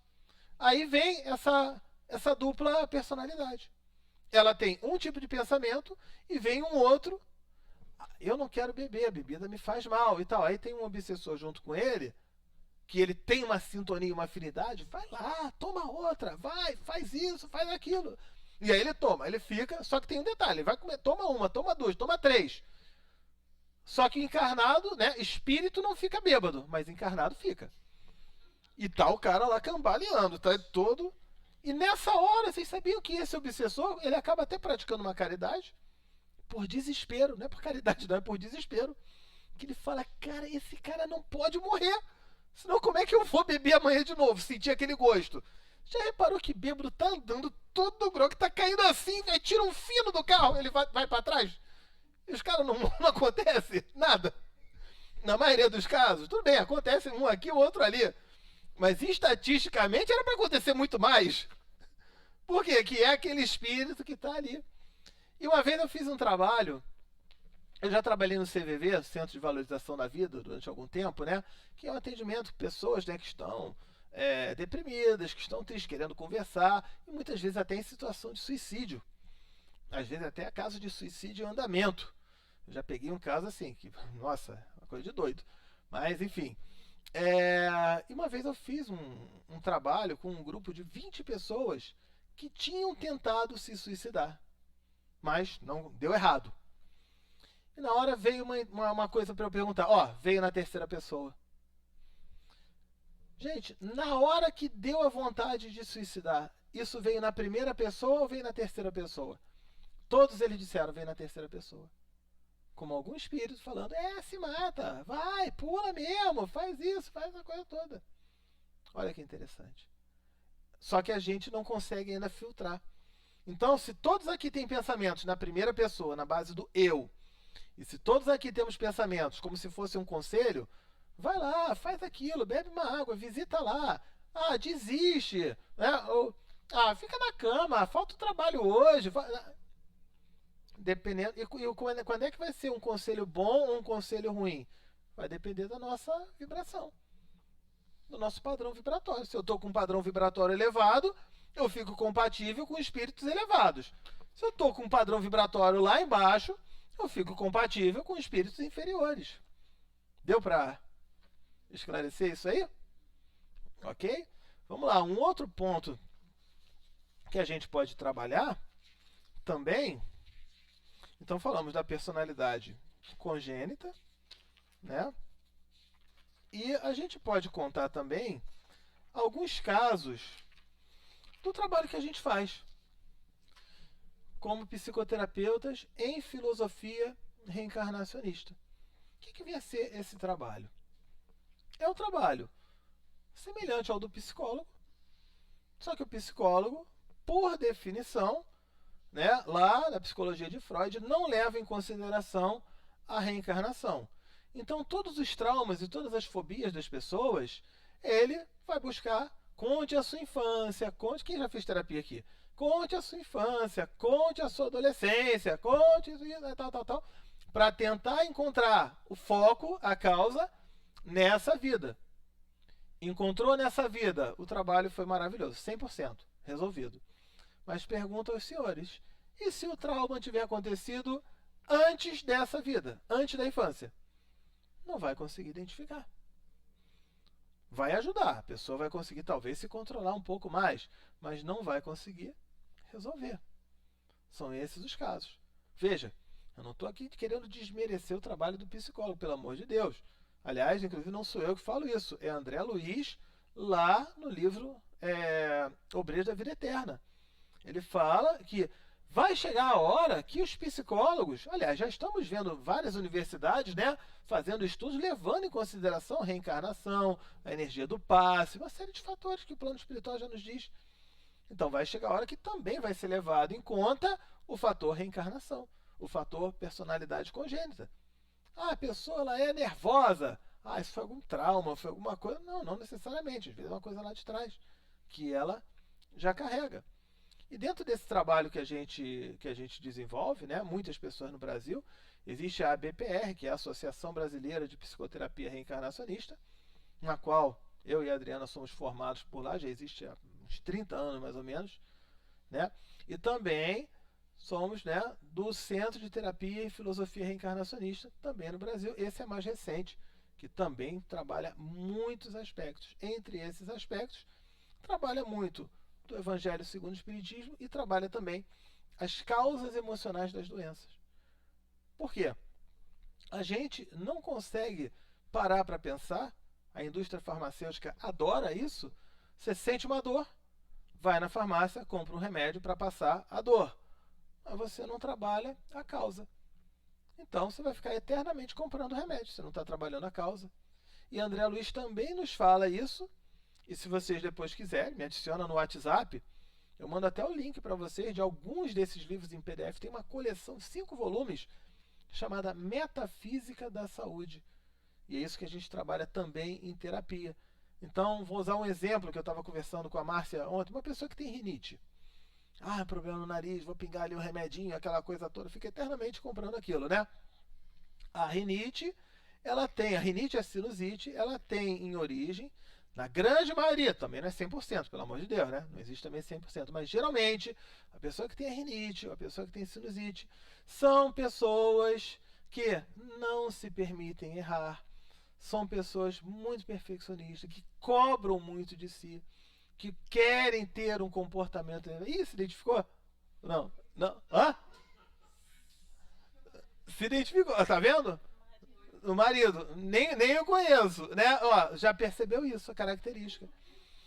Aí vem essa dupla personalidade. Ela tem um tipo de pensamento e vem um outro. Eu não quero beber, a bebida me faz mal e tal. Aí tem um obsessor junto com ele, que ele tem uma sintonia, uma afinidade. Vai lá, toma outra, vai, faz isso, faz aquilo. E aí ele toma, ele fica, só que tem um detalhe, ele vai comer, toma uma, toma duas, toma três. Só que encarnado, né, espírito não fica bêbado, mas encarnado fica. E tá o cara lá cambaleando, tá todo... E nessa hora, vocês sabiam que esse obsessor, ele acaba até praticando uma caridade por desespero, não é por caridade não, é por desespero. Que ele fala, cara, esse cara não pode morrer, senão como é que eu vou beber amanhã de novo, sentir aquele gosto? Já reparou que bêbado tá andando todo grog, tá caindo assim, véio, tira um fino do carro, ele vai para trás? E os caras não acontece nada. Na maioria dos casos, tudo bem, acontece um aqui, o outro ali. Mas estatisticamente era para acontecer muito mais. Por quê? Que é aquele espírito que está ali. E uma vez eu fiz um trabalho, eu já trabalhei no CVV, Centro de Valorização da Vida, durante algum tempo, né? Que é um atendimento de pessoas, né, que estão deprimidas, que estão tristes, querendo conversar, e muitas vezes até em situação de suicídio. Às vezes até caso de suicídio em andamento. Eu já peguei um caso assim, que, nossa, uma coisa de doido. Mas, enfim. E uma vez eu fiz um trabalho com um grupo de 20 pessoas que tinham tentado se suicidar, mas não deu errado. E na hora veio uma coisa para eu perguntar. Ó, veio na terceira pessoa. Gente, na hora que deu a vontade de suicidar, isso veio na primeira pessoa ou veio na terceira pessoa? Todos eles disseram, veio na terceira pessoa. Como algum espírito falando, se mata, vai, pula mesmo, faz isso, faz a coisa toda. Olha que interessante. Só que a gente não consegue ainda filtrar. Então, se todos aqui têm pensamentos na primeira pessoa, na base do eu, e se todos aqui temos pensamentos como se fosse um conselho, vai lá, faz aquilo, bebe uma água, visita lá. Desiste. Né? Ou, fica na cama, falta o trabalho hoje. Dependendo. E quando é que vai ser um conselho bom ou um conselho ruim? Vai depender da nossa vibração, do nosso padrão vibratório. Se eu estou com um padrão vibratório elevado, eu fico compatível com espíritos elevados. Se eu estou com um padrão vibratório lá embaixo, eu fico compatível com espíritos inferiores. Deu para esclarecer isso aí? Ok? Vamos lá, um outro ponto que a gente pode trabalhar também. Então falamos da personalidade congênita, né? E a gente pode contar também alguns casos do trabalho que a gente faz como psicoterapeutas em filosofia reencarnacionista. O que vem a ser esse trabalho? É um trabalho semelhante ao do psicólogo, só que o psicólogo, por definição, né, lá na psicologia de Freud, não leva em consideração a reencarnação. Então, todos os traumas e todas as fobias das pessoas, ele vai buscar, conte a sua infância, conte, quem já fez terapia aqui? Conte a sua infância, conte a sua adolescência, conte tal, para tentar encontrar o foco, a causa, nessa vida. Encontrou nessa vida, o trabalho foi maravilhoso, 100% resolvido. Mas pergunto aos senhores, e se o trauma tiver acontecido antes dessa vida, antes da infância? Não vai conseguir identificar. Vai ajudar, a pessoa vai conseguir talvez se controlar um pouco mais, mas não vai conseguir resolver. São esses os casos. Veja, eu não estou aqui querendo desmerecer o trabalho do psicólogo, pelo amor de Deus. Aliás, inclusive não sou eu que falo isso, é André Luiz, lá no livro Obreiros da Vida Eterna. Ele fala que vai chegar a hora que os psicólogos, aliás, já estamos vendo várias universidades, né, fazendo estudos levando em consideração a reencarnação, a energia do passe, uma série de fatores que o plano espiritual já nos diz. Então vai chegar a hora que também vai ser levado em conta o fator reencarnação, o fator personalidade congênita. A pessoa ela é nervosa. Isso foi algum trauma, foi alguma coisa. Não, não necessariamente. Às vezes é uma coisa lá de trás que ela já carrega. E dentro desse trabalho que a gente desenvolve, né, muitas pessoas no Brasil, existe a ABPR, que é a Associação Brasileira de Psicoterapia Reencarnacionista, na qual eu e a Adriana somos formados por lá, já existe há uns 30 anos mais ou menos, né? E também somos, né, do Centro de Terapia e Filosofia Reencarnacionista, também no Brasil. Esse é mais recente, que também trabalha muitos aspectos. Entre esses aspectos, trabalha muito do Evangelho segundo o Espiritismo e trabalha também as causas emocionais das doenças. Por quê? A gente não consegue parar para pensar, a indústria farmacêutica adora isso. Você sente uma dor, vai na farmácia, compra um remédio para passar a dor. Mas você não trabalha a causa. Então você vai ficar eternamente comprando remédio, você não está trabalhando a causa. E André Luiz também nos fala isso. E se vocês depois quiserem, me adiciona no WhatsApp, eu mando até o link para vocês de alguns desses livros em PDF. Tem uma coleção de 5 volumes chamada Metafísica da Saúde. E é isso que a gente trabalha também em terapia. Então, vou usar um exemplo que eu estava conversando com a Márcia ontem. Uma pessoa que tem rinite. Problema no nariz, vou pingar ali um remedinho, aquela coisa toda. Fica eternamente comprando aquilo, né? A rinite é sinusite, ela tem em origem, na grande maioria, também não é 100%, pelo amor de Deus, né? Não existe também 100%, mas geralmente, a pessoa que tem a rinite, a pessoa que tem sinusite, são pessoas que não se permitem errar, são pessoas muito perfeccionistas, que cobram muito de si, que querem ter um comportamento. Ih, se identificou? Não, não. Hã? Se identificou, tá vendo? O marido, nem eu conheço, né? Ó, já percebeu isso, a característica.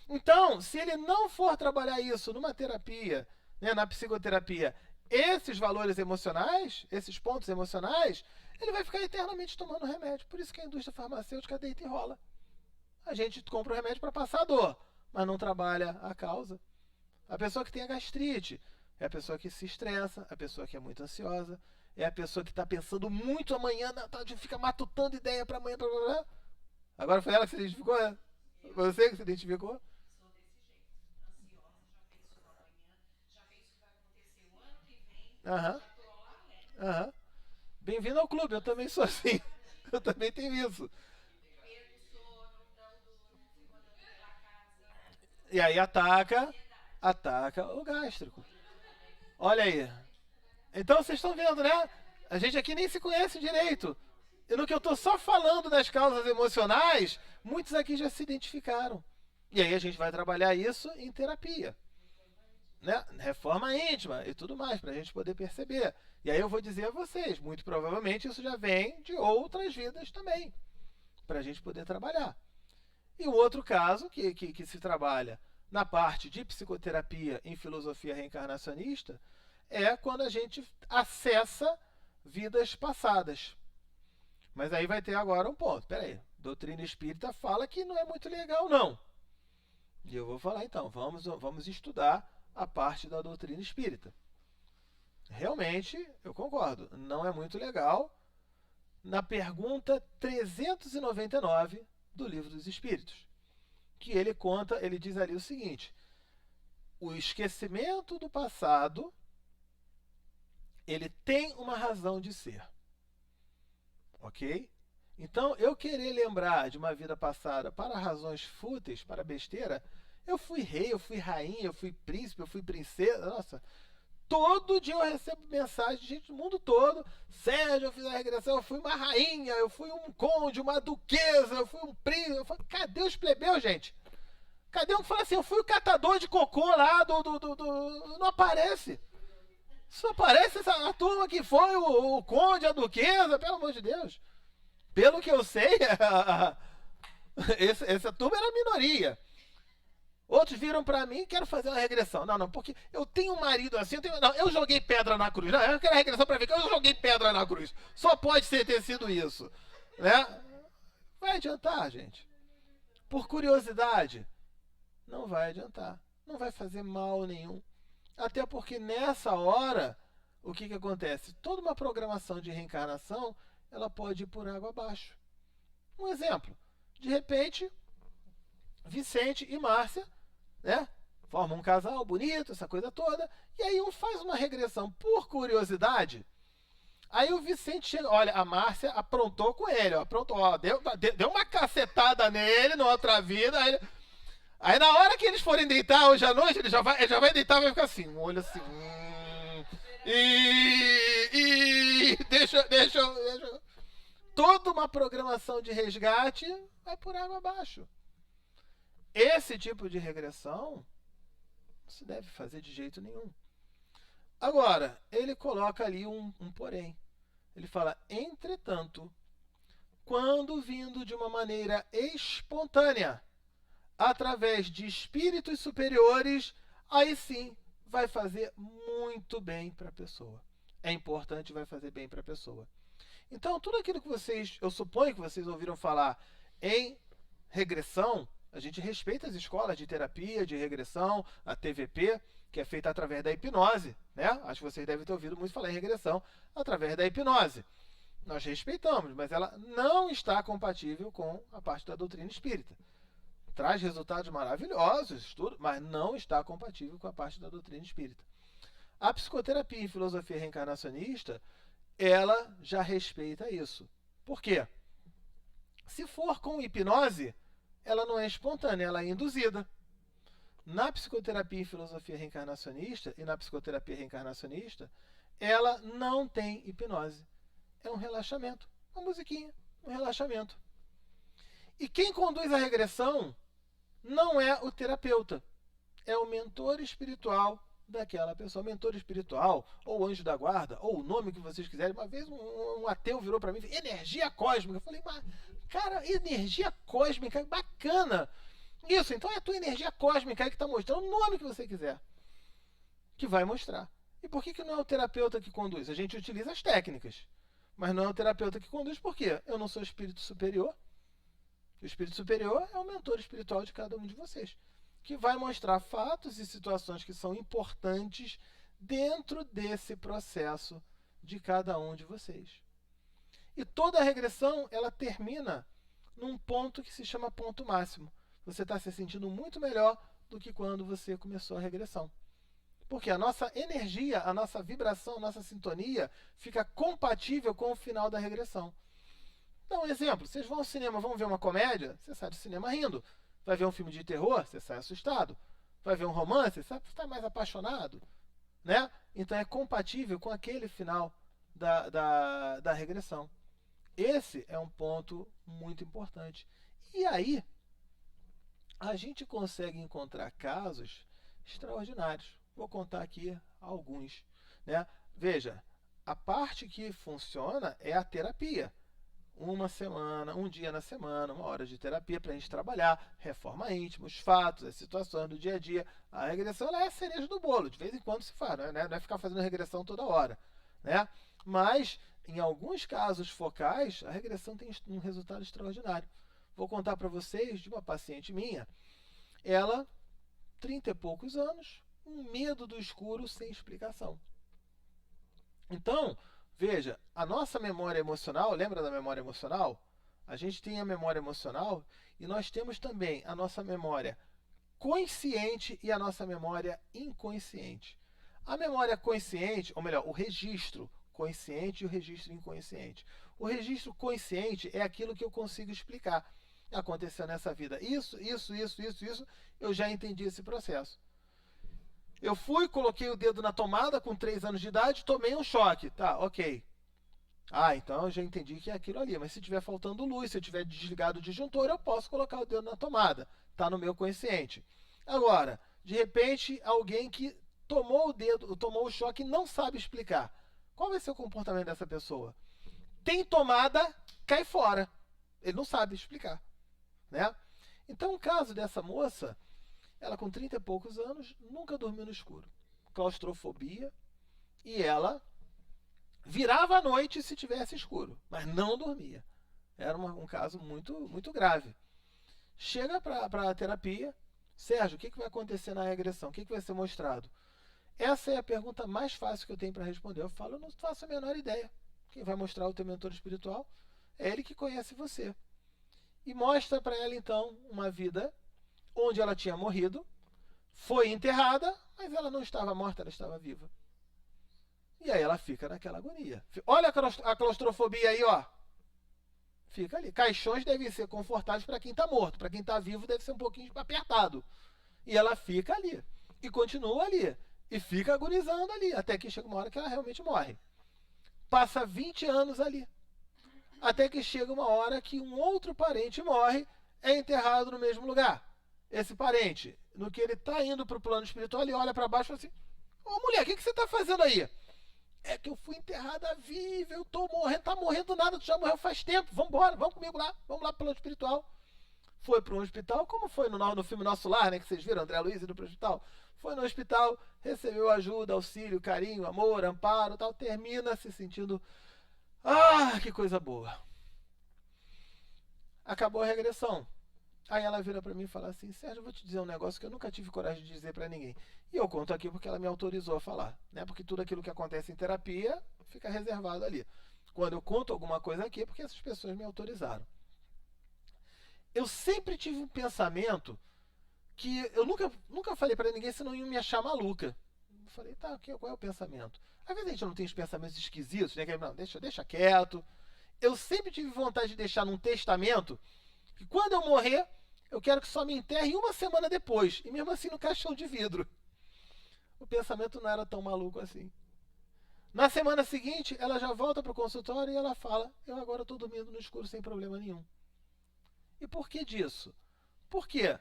Então, se ele não for trabalhar isso numa terapia, né, na psicoterapia, esses valores emocionais, esses pontos emocionais, ele vai ficar eternamente tomando remédio. Por isso que a indústria farmacêutica deita e rola. A gente compra o remédio para passar a dor, mas não trabalha a causa. A pessoa que tem a gastrite é a pessoa que se estressa, a pessoa que é muito ansiosa, é a pessoa que está pensando muito amanhã, fica matutando ideia para amanhã. Agora foi ela que se identificou, né? Você que se identificou? Aham, aham. Bem-vindo ao clube, eu também sou assim. Eu também tenho isso. E aí ataca o gástrico. Olha aí. Então vocês estão vendo, né? A gente aqui nem se conhece direito. E no que eu estou só falando das causas emocionais, muitos aqui já se identificaram. E aí a gente vai trabalhar isso em terapia, né? Reforma íntima e tudo mais, para a gente poder perceber. E aí eu vou dizer a vocês, muito provavelmente isso já vem de outras vidas também, para a gente poder trabalhar. E o outro caso que se trabalha na parte de psicoterapia em filosofia reencarnacionista é quando a gente acessa vidas passadas. Mas aí vai ter agora um ponto. Peraí, doutrina espírita fala que não é muito legal, não. E eu vou falar então, vamos estudar a parte da doutrina espírita. Realmente, eu concordo, não é muito legal. Na pergunta 399 do Livro dos Espíritos, que ele diz ali o seguinte: o esquecimento do passado, ele tem uma razão de ser. Ok? Então, eu querer lembrar de uma vida passada para razões fúteis, para besteira, eu fui rei, eu fui rainha, eu fui príncipe, eu fui princesa, nossa. Todo dia eu recebo mensagem de gente do mundo todo. Sérgio, eu fiz a regressão, eu fui uma rainha, eu fui um conde, uma duquesa, eu fui um príncipe. Eu falei, cadê os plebeus, gente? Cadê um que fala assim, eu fui o catador de cocô lá Não aparece. Só aparece a turma que foi o conde, a duquesa, pelo amor de Deus. Pelo que eu sei, essa turma era a minoria. Outros viram pra mim e quero fazer uma regressão. Não, porque eu tenho um marido assim, eu joguei pedra na cruz. Não, eu quero a regressão pra ver que eu joguei pedra na cruz. Só pode ter sido isso. Né? Vai adiantar, gente. Por curiosidade, não vai adiantar. Não vai fazer mal nenhum. Até porque nessa hora, o que acontece? Toda uma programação de reencarnação, ela pode ir por água abaixo. Um exemplo. De repente, Vicente e Márcia, né? Formam um casal bonito, essa coisa toda. E aí um faz uma regressão por curiosidade. Aí o Vicente chega, olha, a Márcia aprontou com ele, ó, aprontou, ó, deu uma cacetada nele na outra vida. Aí na hora que eles forem deitar hoje à noite, ele já vai deitar e vai ficar assim, um olho assim. Deixa. Toda uma programação de resgate vai por água abaixo. Esse tipo de regressão não se deve fazer de jeito nenhum. Agora, ele coloca ali um porém. Ele fala, entretanto, quando vindo de uma maneira espontânea, através de espíritos superiores, aí sim vai fazer muito bem para a pessoa. É importante, vai fazer bem para a pessoa. Então, tudo aquilo que eu suponho que vocês ouviram falar em regressão, a gente respeita as escolas de terapia, de regressão, a TVP, que é feita através da hipnose, né? Acho que vocês devem ter ouvido muito falar em regressão através da hipnose. Nós respeitamos, mas ela não está compatível com a parte da doutrina espírita. Traz resultados maravilhosos, tudo, mas não está compatível com a parte da doutrina espírita. A psicoterapia em filosofia reencarnacionista, ela já respeita isso. Por quê? Se for com hipnose, ela não é espontânea, ela é induzida. Na psicoterapia em filosofia reencarnacionista e na psicoterapia reencarnacionista, ela não tem hipnose. é um relaxamento. Uma musiquinha, um relaxamento. E quem conduz a regressão não é o terapeuta, é o mentor espiritual daquela pessoa. Mentor espiritual, ou anjo da guarda, ou o nome que vocês quiserem. Uma vez um ateu virou para mim, energia cósmica. Eu falei, mas, cara, energia cósmica, bacana. Isso, então é a tua energia cósmica aí que está mostrando o nome que você quiser, que vai mostrar. E por que não é o terapeuta que conduz? A gente utiliza as técnicas, mas não é o terapeuta que conduz. Por quê? Eu não sou espírito superior. O espírito superior é o mentor espiritual de cada um de vocês, que vai mostrar fatos e situações que são importantes dentro desse processo de cada um de vocês. E toda a regressão, ela termina num ponto que se chama ponto máximo. Você está se sentindo muito melhor do que quando você começou a regressão. Porque a nossa energia, a nossa vibração, a nossa sintonia fica compatível com o final da regressão. Então, exemplo, vocês vão ao cinema, vão ver uma comédia, você sai do cinema rindo. Vai ver um filme de terror, você sai assustado. Vai ver um romance, você está mais apaixonado. Né? Então é compatível com aquele final da regressão. Esse é um ponto muito importante. E aí, a gente consegue encontrar casos extraordinários. Vou contar aqui alguns. Né? Veja, a parte que funciona é a terapia. Uma semana, um dia na semana, 1 hora de terapia para a gente trabalhar, reforma íntima, os fatos, as situações do dia a dia. A regressão ela é a cereja do bolo, de vez em quando se faz, né? Não é ficar fazendo regressão toda hora. Né? Mas, em alguns casos focais, a regressão tem um resultado extraordinário. Vou contar para vocês de uma paciente minha, ela, 30 e poucos anos, um medo do escuro sem explicação. Então, veja, a nossa memória emocional, lembra da memória emocional? A gente tem a memória emocional e nós temos também a nossa memória consciente e a nossa memória inconsciente. A memória consciente, ou melhor, o registro consciente e o registro inconsciente. O registro consciente é aquilo que eu consigo explicar. Aconteceu nessa vida isso, eu já entendi esse processo. Eu fui, coloquei o dedo na tomada com 3 anos de idade, tomei um choque. Tá, ok. Ah, então eu já entendi que é aquilo ali. Mas se estiver faltando luz, se eu tiver desligado o disjuntor, eu posso colocar o dedo na tomada. Está no meu consciente. Agora, de repente, alguém que tomou o dedo, tomou o choque e não sabe explicar. Qual vai ser o comportamento dessa pessoa? Tem tomada, cai fora. Ele não sabe explicar. Né? Então, o caso dessa moça, ela com 30 e poucos anos, nunca dormiu no escuro. Claustrofobia. E ela virava à noite se tivesse escuro, mas não dormia. Era um caso muito, muito grave. Chega para a terapia. Sérgio, o que vai acontecer na regressão? O que vai ser mostrado? Essa é a pergunta mais fácil que eu tenho para responder. Eu falo, eu não faço a menor ideia. Quem vai mostrar o teu mentor espiritual é ele que conhece você. E mostra para ela, então, uma vida onde ela tinha morrido, foi enterrada, mas ela não estava morta, ela estava viva. E aí ela fica naquela agonia. Olha a claustrofobia aí, ó. Fica ali. Caixões devem ser confortáveis para quem está morto, para quem está vivo deve ser um pouquinho apertado. E ela fica ali. E continua ali. E fica agonizando ali, até que chega uma hora que ela realmente morre. Passa 20 anos ali. Até que chega uma hora que um outro parente morre, é enterrado no mesmo lugar. Esse parente, no que ele está indo para o plano espiritual, ele olha para baixo e fala assim: ô mulher, o que você está fazendo aí? É que eu fui enterrada viva, eu tô morrendo, tá morrendo nada, tu já morreu faz tempo, vamos embora, vamos comigo lá, vamos lá pro plano espiritual. Foi para um hospital, como foi no filme Nosso Lar, né, que vocês viram, André Luiz indo pro hospital. Foi no hospital, recebeu ajuda, auxílio, carinho, amor, amparo, tal, termina se sentindo, que coisa boa. Acabou a regressão. Aí ela vira para mim e fala assim: Sérgio, eu vou te dizer um negócio que eu nunca tive coragem de dizer para ninguém. E eu conto aqui porque ela me autorizou a falar, né? Porque tudo aquilo que acontece em terapia fica reservado ali. Quando eu conto alguma coisa aqui é porque essas pessoas me autorizaram. Eu sempre tive um pensamento que eu nunca falei para ninguém, senão iam me achar maluca. Eu falei, tá, qual é o pensamento? Às vezes a gente não tem os pensamentos esquisitos, né? Não, deixa quieto. Eu sempre tive vontade de deixar num testamento que quando eu morrer, eu quero que só me enterre 1 semana depois. E mesmo assim no caixão de vidro. O pensamento não era tão maluco assim. Na semana seguinte, ela já volta para o consultório e ela fala: eu agora estou dormindo no escuro sem problema nenhum. E por que disso? Porque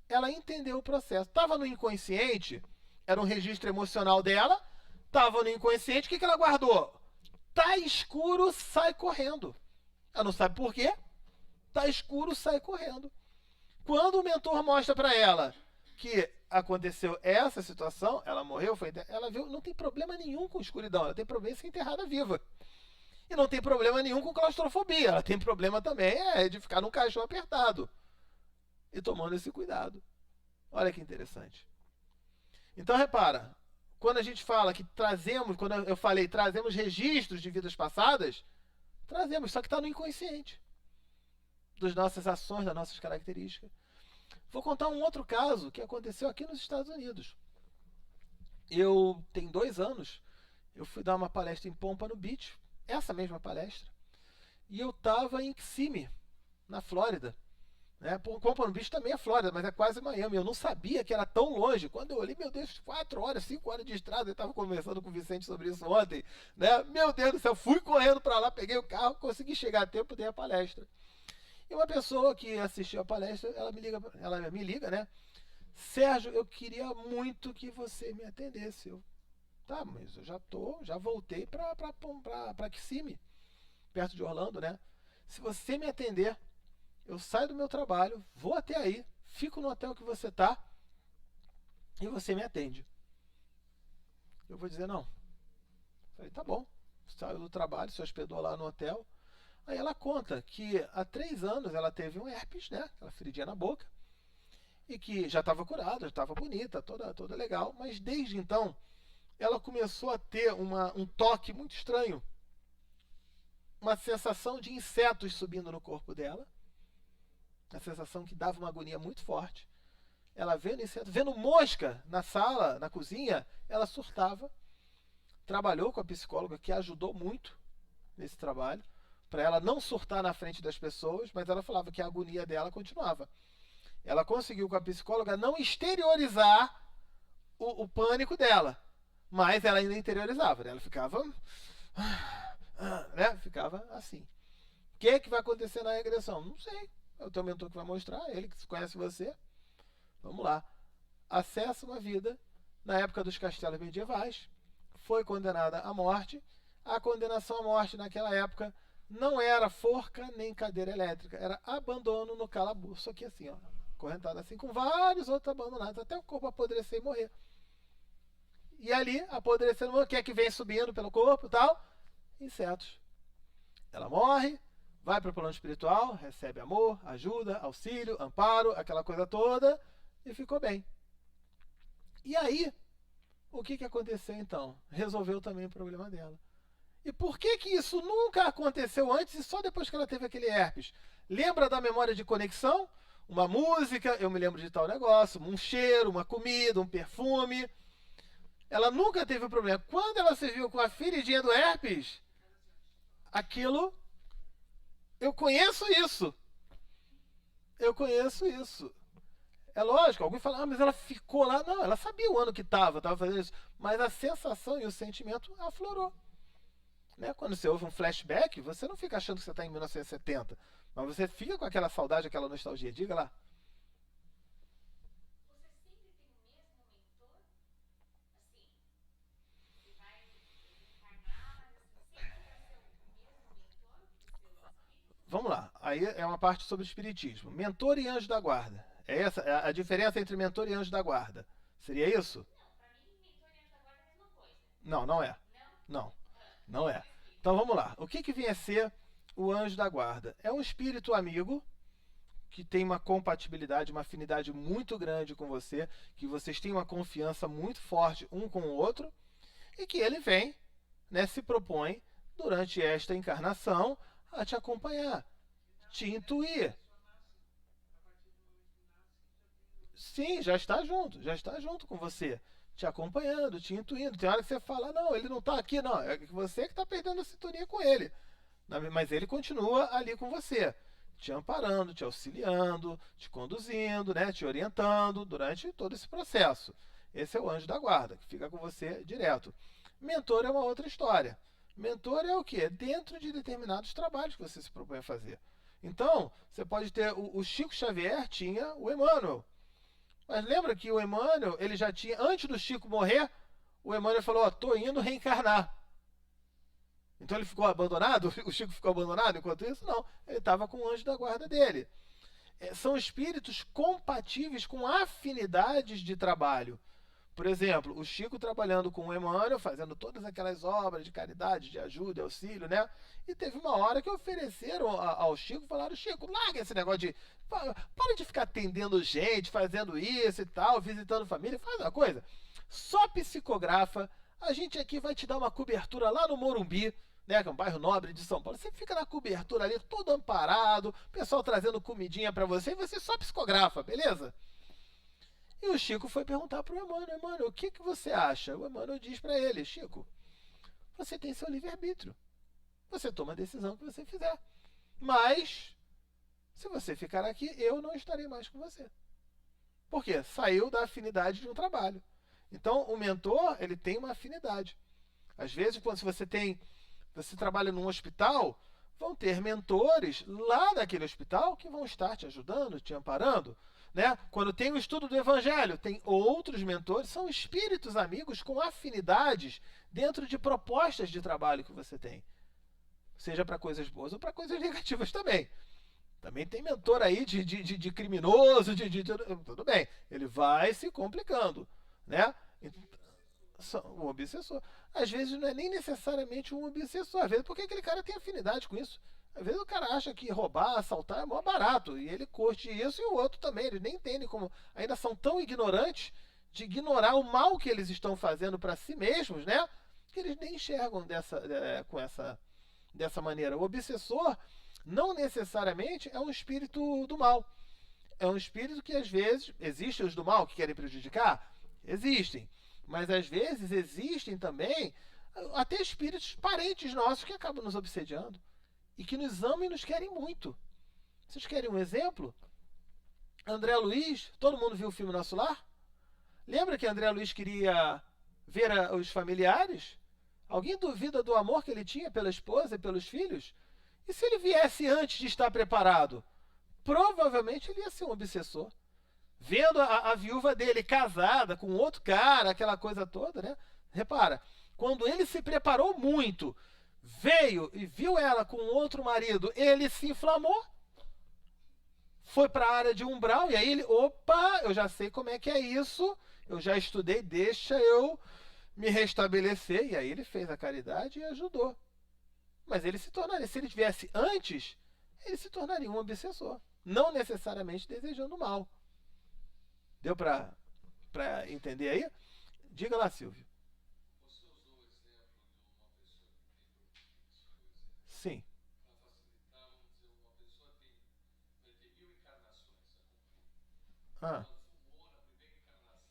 ela entendeu o processo. Estava no inconsciente, era um registro emocional dela, estava no inconsciente, o que ela guardou? Tá escuro, sai correndo. Ela não sabe por quê. Tá escuro, sai correndo. Quando o mentor mostra para ela que aconteceu essa situação, ela morreu, ela viu, não tem problema nenhum com escuridão, ela tem problema em ser enterrada viva. E não tem problema nenhum com claustrofobia, ela tem problema também de ficar num caixão apertado. E tomando esse cuidado. Olha que interessante. Então repara, quando a gente fala que trazemos, quando eu falei trazemos registros de vidas passadas, trazemos, só que está no inconsciente. Das nossas ações, das nossas características. Vou contar um outro caso que aconteceu aqui nos Estados Unidos. Tem 2 anos, eu fui dar uma palestra em Pompano Beach, essa mesma palestra, e eu estava em Kissimmee, na Flórida. Pompano Beach também é Flórida, mas é quase Miami. Eu não sabia que era tão longe. Quando eu olhei, meu Deus, 4 horas, 5 horas de estrada. Eu estava conversando com o Vicente sobre isso ontem. Né? Meu Deus do céu, fui correndo para lá, peguei o carro, consegui chegar a tempo, dei a palestra. E uma pessoa que assistiu a palestra, ela me liga, né? Sérgio, eu queria muito que você me atendesse. Tá, mas eu já voltei para Kissimmee, perto de Orlando, né? Se você me atender, eu saio do meu trabalho, vou até aí, fico no hotel que você tá e você me atende. Eu vou dizer não. Falei, tá bom. Saiu do trabalho, se hospedou lá no hotel. Aí ela conta que há 3 anos ela teve um herpes, né? Aquela feridinha na boca. E que já estava curada, já estava bonita, toda legal. Mas desde então, ela começou a ter um toque muito estranho. Uma sensação de insetos subindo no corpo dela. A sensação que dava uma agonia muito forte. Ela vendo mosca na sala, na cozinha, ela surtava. Trabalhou com a psicóloga, que ajudou muito nesse trabalho, para ela não surtar na frente das pessoas, mas ela falava que a agonia dela continuava. Ela conseguiu com a psicóloga não exteriorizar o pânico dela, mas ela ainda interiorizava, né? Ela ficava, né? Ficava assim. O que vai acontecer na regressão? Não sei. É o teu mentor que vai mostrar, ele que conhece você. Vamos lá. Acessa uma vida na época dos castelos medievais, foi condenada à morte. A condenação à morte naquela época não era forca nem cadeira elétrica, era abandono no calabouço, aqui assim, ó, correntado assim, com vários outros abandonados, até o corpo apodrecer e morrer. E ali, apodrecendo, o que é que vem subindo pelo corpo e tal? Insetos. Ela morre, vai para o plano espiritual, recebe amor, ajuda, auxílio, amparo, aquela coisa toda, e ficou bem. E aí, o que aconteceu então? Resolveu também o problema dela. E por que isso nunca aconteceu antes e só depois que ela teve aquele herpes? Lembra da memória de conexão? Uma música, eu me lembro de tal negócio, um cheiro, uma comida, um perfume. Ela nunca teve o problema. Quando ela se viu com a feridinha do herpes, aquilo, eu conheço isso. Eu conheço isso. É lógico, alguém fala, mas ela ficou lá. Não, ela sabia o ano que estava fazendo isso. Mas a sensação e o sentimento aflorou. Né? Quando você ouve um flashback, você não fica achando que você está em 1970, mas você fica com aquela saudade, aquela nostalgia. Diga lá. Vamos lá. Aí é uma parte sobre o espiritismo. Mentor e anjo da guarda. É essa a diferença entre mentor e anjo da guarda. Seria isso? Não, não é. Não, não é. Então vamos lá. O que vem a ser o anjo da guarda? É um espírito amigo que tem uma compatibilidade, uma afinidade muito grande com você, que vocês têm uma confiança muito forte um com o outro, e que ele vem, né, se propõe, durante esta encarnação, a te acompanhar, te intuir. Sim, já está junto com você, te acompanhando, te intuindo. Tem hora que você fala, não, ele não está aqui, não, é você que está perdendo a sintonia com ele. Mas ele continua ali com você, te amparando, te auxiliando, te conduzindo, né, te orientando durante todo esse processo. Esse é o anjo da guarda, que fica com você direto. Mentor é uma outra história. Mentor é o quê? Dentro de determinados trabalhos que você se propõe a fazer. Então, você pode ter o Chico Xavier tinha o Emmanuel. Mas lembra que o Emmanuel, ele já tinha, antes do Chico morrer, o Emmanuel falou, ó, tô indo reencarnar. Então ele ficou abandonado? O Chico ficou abandonado enquanto isso? Não, ele estava com o anjo da guarda dele. São espíritos compatíveis com afinidades de trabalho. Por exemplo, o Chico trabalhando com o Emmanuel, fazendo todas aquelas obras de caridade, de ajuda, auxílio, né? E teve uma hora que ofereceram ao Chico, falaram, Chico, larga esse negócio de... Para de ficar atendendo gente, fazendo isso e tal, visitando família, faz uma coisa. Só psicografa, a gente aqui vai te dar uma cobertura lá no Morumbi, né, que é um bairro nobre de São Paulo. Você fica na cobertura ali, todo amparado, pessoal trazendo comidinha para você, e você só psicografa, beleza? E o Chico foi perguntar para o Emmanuel, Emmanuel, o que você acha? O Emmanuel diz para ele, Chico, você tem seu livre-arbítrio. Você toma a decisão que você fizer. Mas, se você ficar aqui, eu não estarei mais com você. Por quê? Saiu da afinidade de um trabalho. Então, o mentor, ele tem uma afinidade. Às vezes, quando você trabalha num hospital, vão ter mentores lá daquele hospital que vão estar te ajudando, te amparando. Né? Quando tem o estudo do Evangelho, tem outros mentores, são espíritos amigos com afinidades dentro de propostas de trabalho que você tem. Seja para coisas boas ou para coisas negativas também. Também tem mentor aí de criminoso, tudo bem. Ele vai se complicando. Né? Um obsessor. Às vezes não é nem necessariamente um obsessor. Às vezes porque aquele cara tem afinidade com isso. Às vezes o cara acha que roubar, assaltar é mó barato. E ele curte isso e o outro também. Eles nem entendem como... Ainda são tão ignorantes de ignorar o mal que eles estão fazendo para si mesmos, né? Que eles nem enxergam dessa maneira. O obsessor não necessariamente é um espírito do mal. É um espírito que às vezes... Existem os do mal que querem prejudicar? Existem. Mas às vezes existem também até espíritos parentes nossos que acabam nos obsediando. E que nos amam e nos querem muito. Vocês querem um exemplo? André Luiz, todo mundo viu o filme Nosso Lar? Lembra que André Luiz queria ver os familiares? Alguém duvida do amor que ele tinha pela esposa e pelos filhos? E se ele viesse antes de estar preparado? Provavelmente ele ia ser um obsessor. Vendo a viúva dele casada com outro cara, aquela coisa toda, né? Repara, quando ele se preparou muito, veio e viu ela com outro marido, ele se inflamou, foi para a área de umbral, e aí ele, opa, eu já sei como é que é isso, eu já estudei, deixa eu me restabelecer, e aí ele fez a caridade e ajudou. Mas ele se tornaria, se ele tivesse antes, ele se tornaria um obsessor, não necessariamente desejando mal. Deu para entender aí? Diga lá, Silvio. Você usou o exemplo de uma pessoa que tem coisas, Sim. para facilitar, vamos dizer, uma pessoa vai ter 1000 encarnações a cumprir. Ah, Ela fumou na primeira encarnação,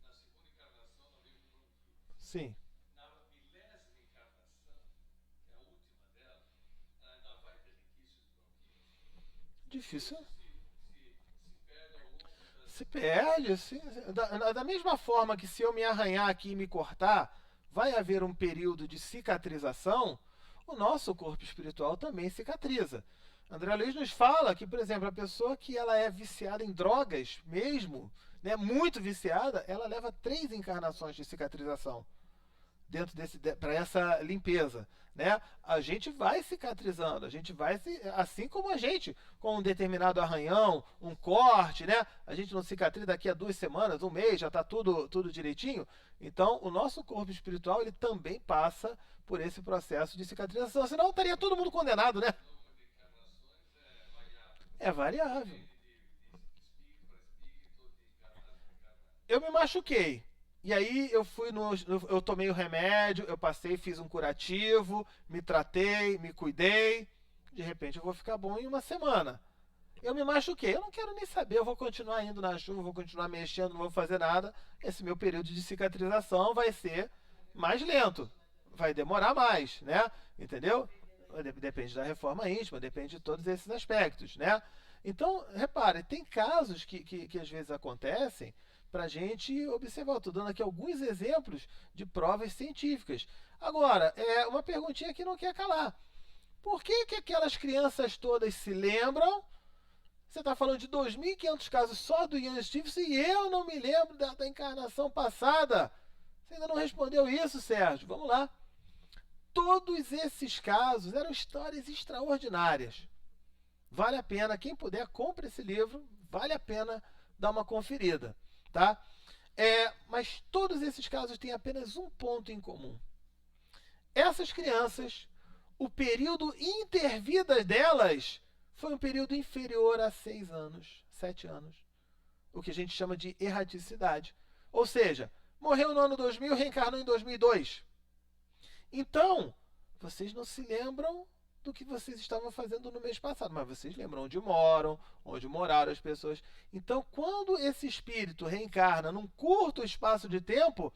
na segunda encarnação ela veio com bronquite. sim. Na milésima encarnação, que é a última dela, ela ainda vai ter requisitos de bronquite. Difícil. Isso se perde ao longo das... Se perde, sim. Da mesma forma que se eu me arranhar aqui e me cortar, vai haver um período de cicatrização, o nosso corpo espiritual também cicatriza. André Luiz nos fala que, por exemplo, a pessoa que ela é viciada em drogas mesmo, né, muito viciada, ela leva 3 encarnações de cicatrização dentro para essa limpeza, né? A gente vai cicatrizando, a gente vai assim como a gente com um determinado arranhão, um corte, né? A gente não cicatriza daqui a 2 semanas, um mês, já está tudo direitinho. Então, o nosso corpo espiritual ele também passa por esse processo de cicatrização, senão estaria todo mundo condenado, né? O número de encarnações é variável. É variável. De espírito para espírito, de encarnado para encarnado. Eu me machuquei. E aí eu tomei o remédio, eu passei, fiz um curativo, me tratei, me cuidei. De repente eu vou ficar bom em uma semana. Eu me machuquei, eu não quero nem saber, eu vou continuar indo na chuva, vou continuar mexendo, não vou fazer nada. Esse meu período de cicatrização vai ser mais lento, vai demorar mais, né? Entendeu? Depende da reforma íntima, depende de todos esses aspectos, né? Então, repare, tem casos que às vezes acontecem para a gente observar. Estou dando aqui alguns exemplos de provas científicas. Agora, uma perguntinha que não quer calar. Por que aquelas crianças todas se lembram? Você está falando de 2.500 casos só do Ian Stevenson e eu não me lembro da encarnação passada. Você ainda não respondeu isso, Sérgio. Vamos lá. Todos esses casos eram histórias extraordinárias. Vale a pena, quem puder, compre esse livro. Vale a pena dar uma conferida, tá? Mas todos esses casos têm apenas um ponto em comum. Essas crianças, o período intervida delas foi um período inferior a 6 anos, 7 anos. O que a gente chama de erraticidade. Ou seja, morreu no ano 2000, reencarnou em 2002. Então, vocês não se lembram do que vocês estavam fazendo no mês passado, mas vocês lembram onde moram, onde moraram as pessoas. Então, quando esse espírito reencarna num curto espaço de tempo,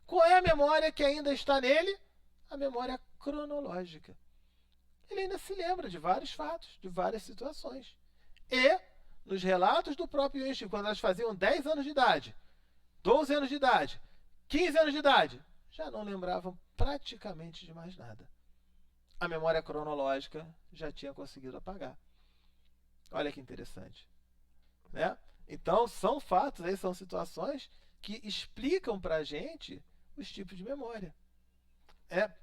qual é a memória que ainda está nele? A memória cronológica. Ele ainda se lembra de vários fatos, de várias situações. E, nos relatos do próprio Einstein, quando elas faziam 10 anos de idade, 12 anos de idade, 15 anos de idade, já não lembravam praticamente de mais nada. A memória cronológica já tinha conseguido apagar. Olha que interessante, né? Então, são fatos, aí, são situações que explicam para a gente os tipos de memória.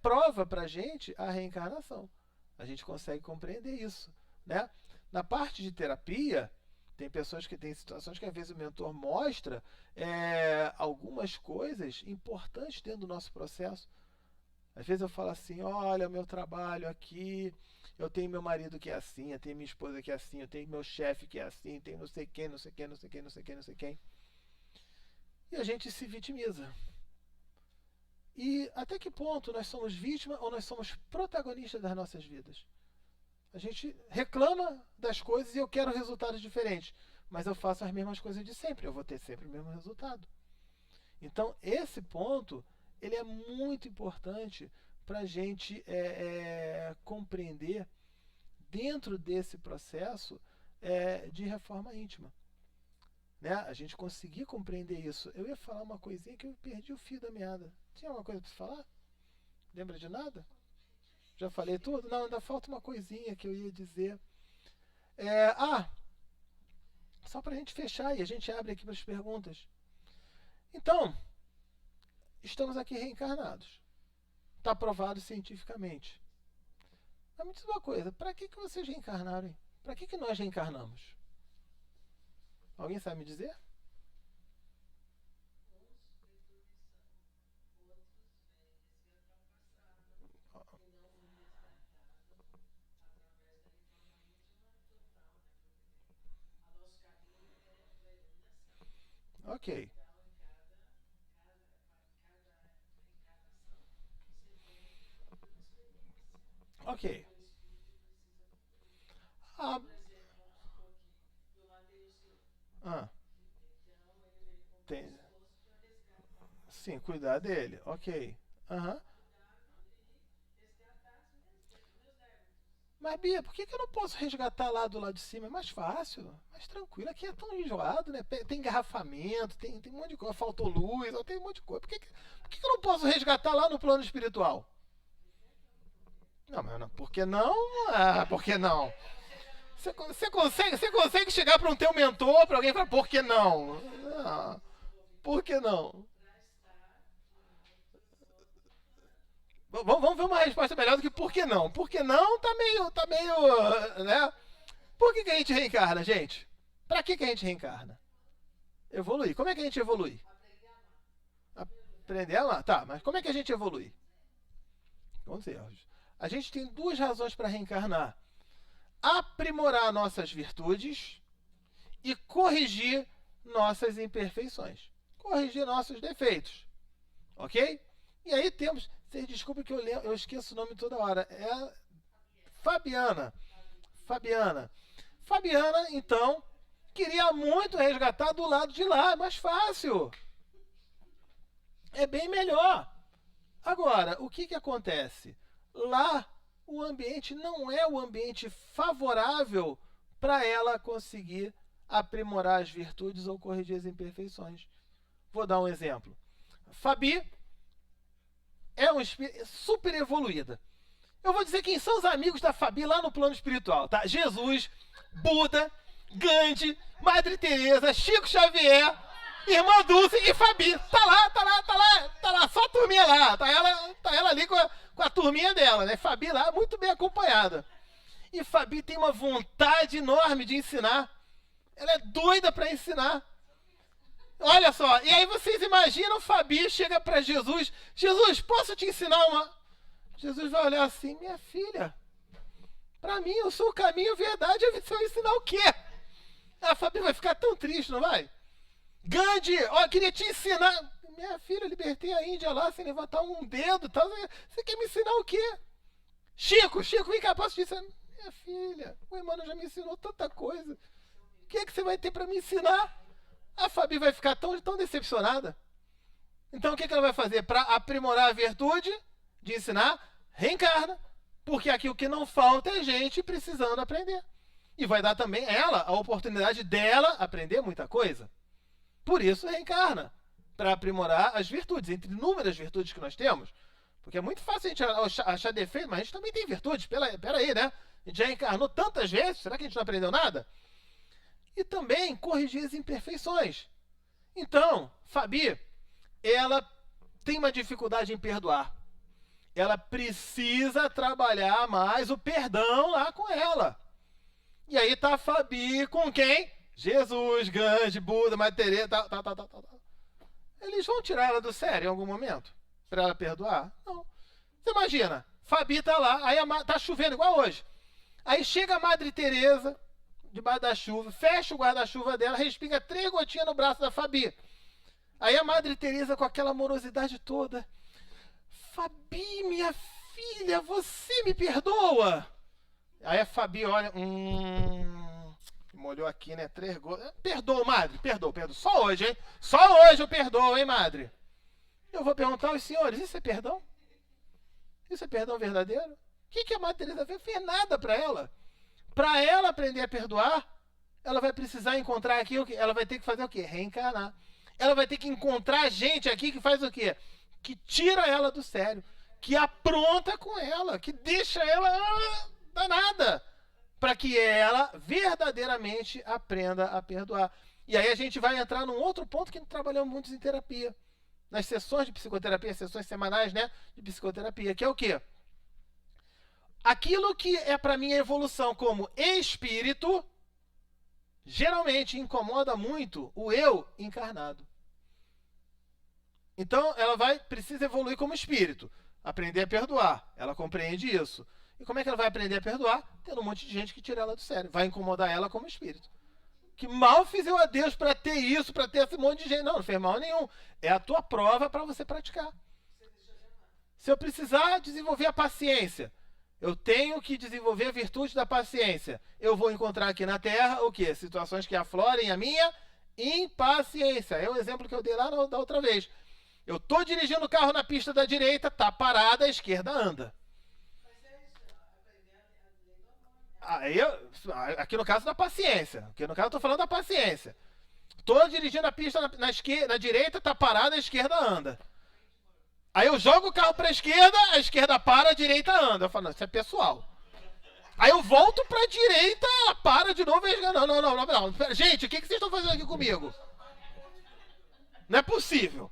Prova para a gente a reencarnação. A gente consegue compreender isso, né? Na parte de terapia, tem pessoas que têm situações que às vezes o mentor mostra algumas coisas importantes dentro do nosso processo. Às vezes eu falo assim, olha, o meu trabalho aqui, eu tenho meu marido que é assim, eu tenho minha esposa que é assim, eu tenho meu chefe que é assim, tem não sei quem, não sei quem, não sei quem, não sei quem, não sei quem. E a gente se vitimiza. E até que ponto nós somos vítima ou nós somos protagonistas das nossas vidas? A gente reclama das coisas e eu quero resultados diferentes, mas eu faço as mesmas coisas de sempre, eu vou ter sempre o mesmo resultado. Então, esse ponto, ele é muito importante para a gente compreender dentro desse processo de reforma íntima. Né? A gente conseguir compreender isso. Eu ia falar uma coisinha que eu perdi o fio da meada. Tinha alguma coisa para falar? Lembra de nada? Já falei tudo? Não, ainda falta uma coisinha que eu ia dizer. Só para a gente fechar e a gente abre aqui para as perguntas. Então, estamos aqui reencarnados. Está provado cientificamente. Mas me diz uma coisa, para que vocês reencarnaram? Hein? Para que nós reencarnamos? Alguém sabe me dizer? Ok. Ok. Tem. Sim, cuidar dele. Ok. Aham. Mas, Bia, por que eu não posso resgatar lá do lado de cima? É mais fácil, mais tranquilo. Aqui é tão enjoado, né? Tem engarrafamento, tem um monte de coisa. Faltou luz, tem um monte de coisa. Por que eu não posso resgatar lá no plano espiritual? Não, mas não. Por que não? Por que não? Você consegue chegar para um teu mentor, para alguém e falar, por que não? Por que não? Vamos ver uma resposta melhor do que por que não. Por que não tá meio, né? Por que a gente reencarna, gente? Pra que a gente reencarna? Evoluir. Como é que a gente evolui? Aprender a amar. Tá, mas como é que a gente evolui? Com os erros. A gente tem duas razões para reencarnar. Aprimorar nossas virtudes e corrigir nossas imperfeições. Corrigir nossos defeitos. Ok? E aí temos... Vocês desculpem que eu esqueço o nome toda hora. É Fabiana. Fabiana, então, queria muito resgatar do lado de lá. É mais fácil. É bem melhor. Agora, o que acontece? Lá, o ambiente não é o ambiente favorável para ela conseguir aprimorar as virtudes ou corrigir as imperfeições. Vou dar um exemplo. Fabi é um super evoluída. Eu vou dizer quem são os amigos da Fabi lá no plano espiritual, tá? Jesus, Buda, Gandhi, Madre Teresa, Chico Xavier, Irmã Dulce e Fabi. Tá lá, só a turminha lá. Tá ela ali com a turminha dela, né? Fabi lá, muito bem acompanhada. E Fabi tem uma vontade enorme de ensinar. Ela é doida para ensinar. Olha só, e aí vocês imaginam, Fabi chega para Jesus. Jesus, posso te ensinar uma... Jesus vai olhar assim, minha filha, para mim eu sou o caminho, a verdade, você vai ensinar o quê? A Fabi vai ficar tão triste, não vai? Gandhi, ó, queria te ensinar. Minha filha, eu libertei a Índia lá sem levantar um dedo, tal. Você quer me ensinar o quê? Chico, vem cá, posso te ensinar? Minha filha, o Emmanuel já me ensinou tanta coisa. O que é que você vai ter para me ensinar? A Fabi vai ficar tão decepcionada. Então o que ela vai fazer? Para aprimorar a virtude de ensinar, reencarna. Porque aqui o que não falta é gente precisando aprender. E vai dar também ela a oportunidade dela aprender muita coisa. Por isso reencarna. Para aprimorar as virtudes, entre inúmeras virtudes que nós temos. Porque é muito fácil a gente achar defeito, mas a gente também tem virtudes. Pera aí, né? A gente já encarnou tantas vezes, será que a gente não aprendeu nada? E também corrigir as imperfeições. Então, Fabi, ela tem uma dificuldade em perdoar. Ela precisa trabalhar mais o perdão lá com ela. E aí tá a Fabi com quem? Jesus, Gandhi, Buda, Madre Teresa, tal. Eles vão tirar ela do sério em algum momento? Para ela perdoar? Não. Você imagina, Fabi tá lá, aí tá chovendo igual hoje. Aí chega a Madre Teresa, debaixo da chuva, fecha o guarda-chuva dela, respinga 3 gotinhas no braço da Fabi. Aí a Madre Teresa com aquela amorosidade toda. Fabi, minha filha, você me perdoa? Aí a Fabi olha, molhou aqui, né? 3 gotas. Perdoa, Madre, perdoa. Só hoje, hein? Só hoje eu perdoo, hein, Madre? Eu vou perguntar aos senhores, isso é perdão? Isso é perdão verdadeiro? O que a Madre Teresa fez? Fez nada para ela. Para ela aprender a perdoar, ela vai precisar encontrar aqui o quê? Ela vai ter que fazer o quê? Reencarnar. Ela vai ter que encontrar gente aqui que faz o quê? Que tira ela do sério, que apronta com ela, que deixa ela danada, para que ela verdadeiramente aprenda a perdoar. E aí a gente vai entrar num outro ponto que trabalhamos muito em terapia, nas sessões de psicoterapia, sessões semanais, né, de psicoterapia, que é o quê? Aquilo que é para mim a evolução como espírito, geralmente incomoda muito o eu encarnado. Então, ela precisa evoluir como espírito, aprender a perdoar. Ela compreende isso. E como é que ela vai aprender a perdoar? Tendo um monte de gente que tira ela do sério. Vai incomodar ela como espírito. Que mal fiz eu a Deus para ter isso, para ter esse monte de gente. Não fez mal nenhum. É a tua prova para você praticar. Se eu precisar desenvolver a paciência, eu tenho que desenvolver a virtude da paciência. Eu vou encontrar aqui na Terra o quê? Situações que aflorem a minha impaciência. É o exemplo que eu dei lá da outra vez. Eu estou dirigindo o carro na pista da direita, tá parada, a esquerda anda. Aqui no caso da paciência. Aqui no caso eu estou falando da paciência. Estou dirigindo a pista na direita, tá parada, a esquerda anda. Aí eu jogo o carro para a esquerda para, a direita anda. Eu falo, não, isso é pessoal. Aí eu volto para a direita, ela para de novo. Não. Gente, o que vocês estão fazendo aqui comigo? Não é possível.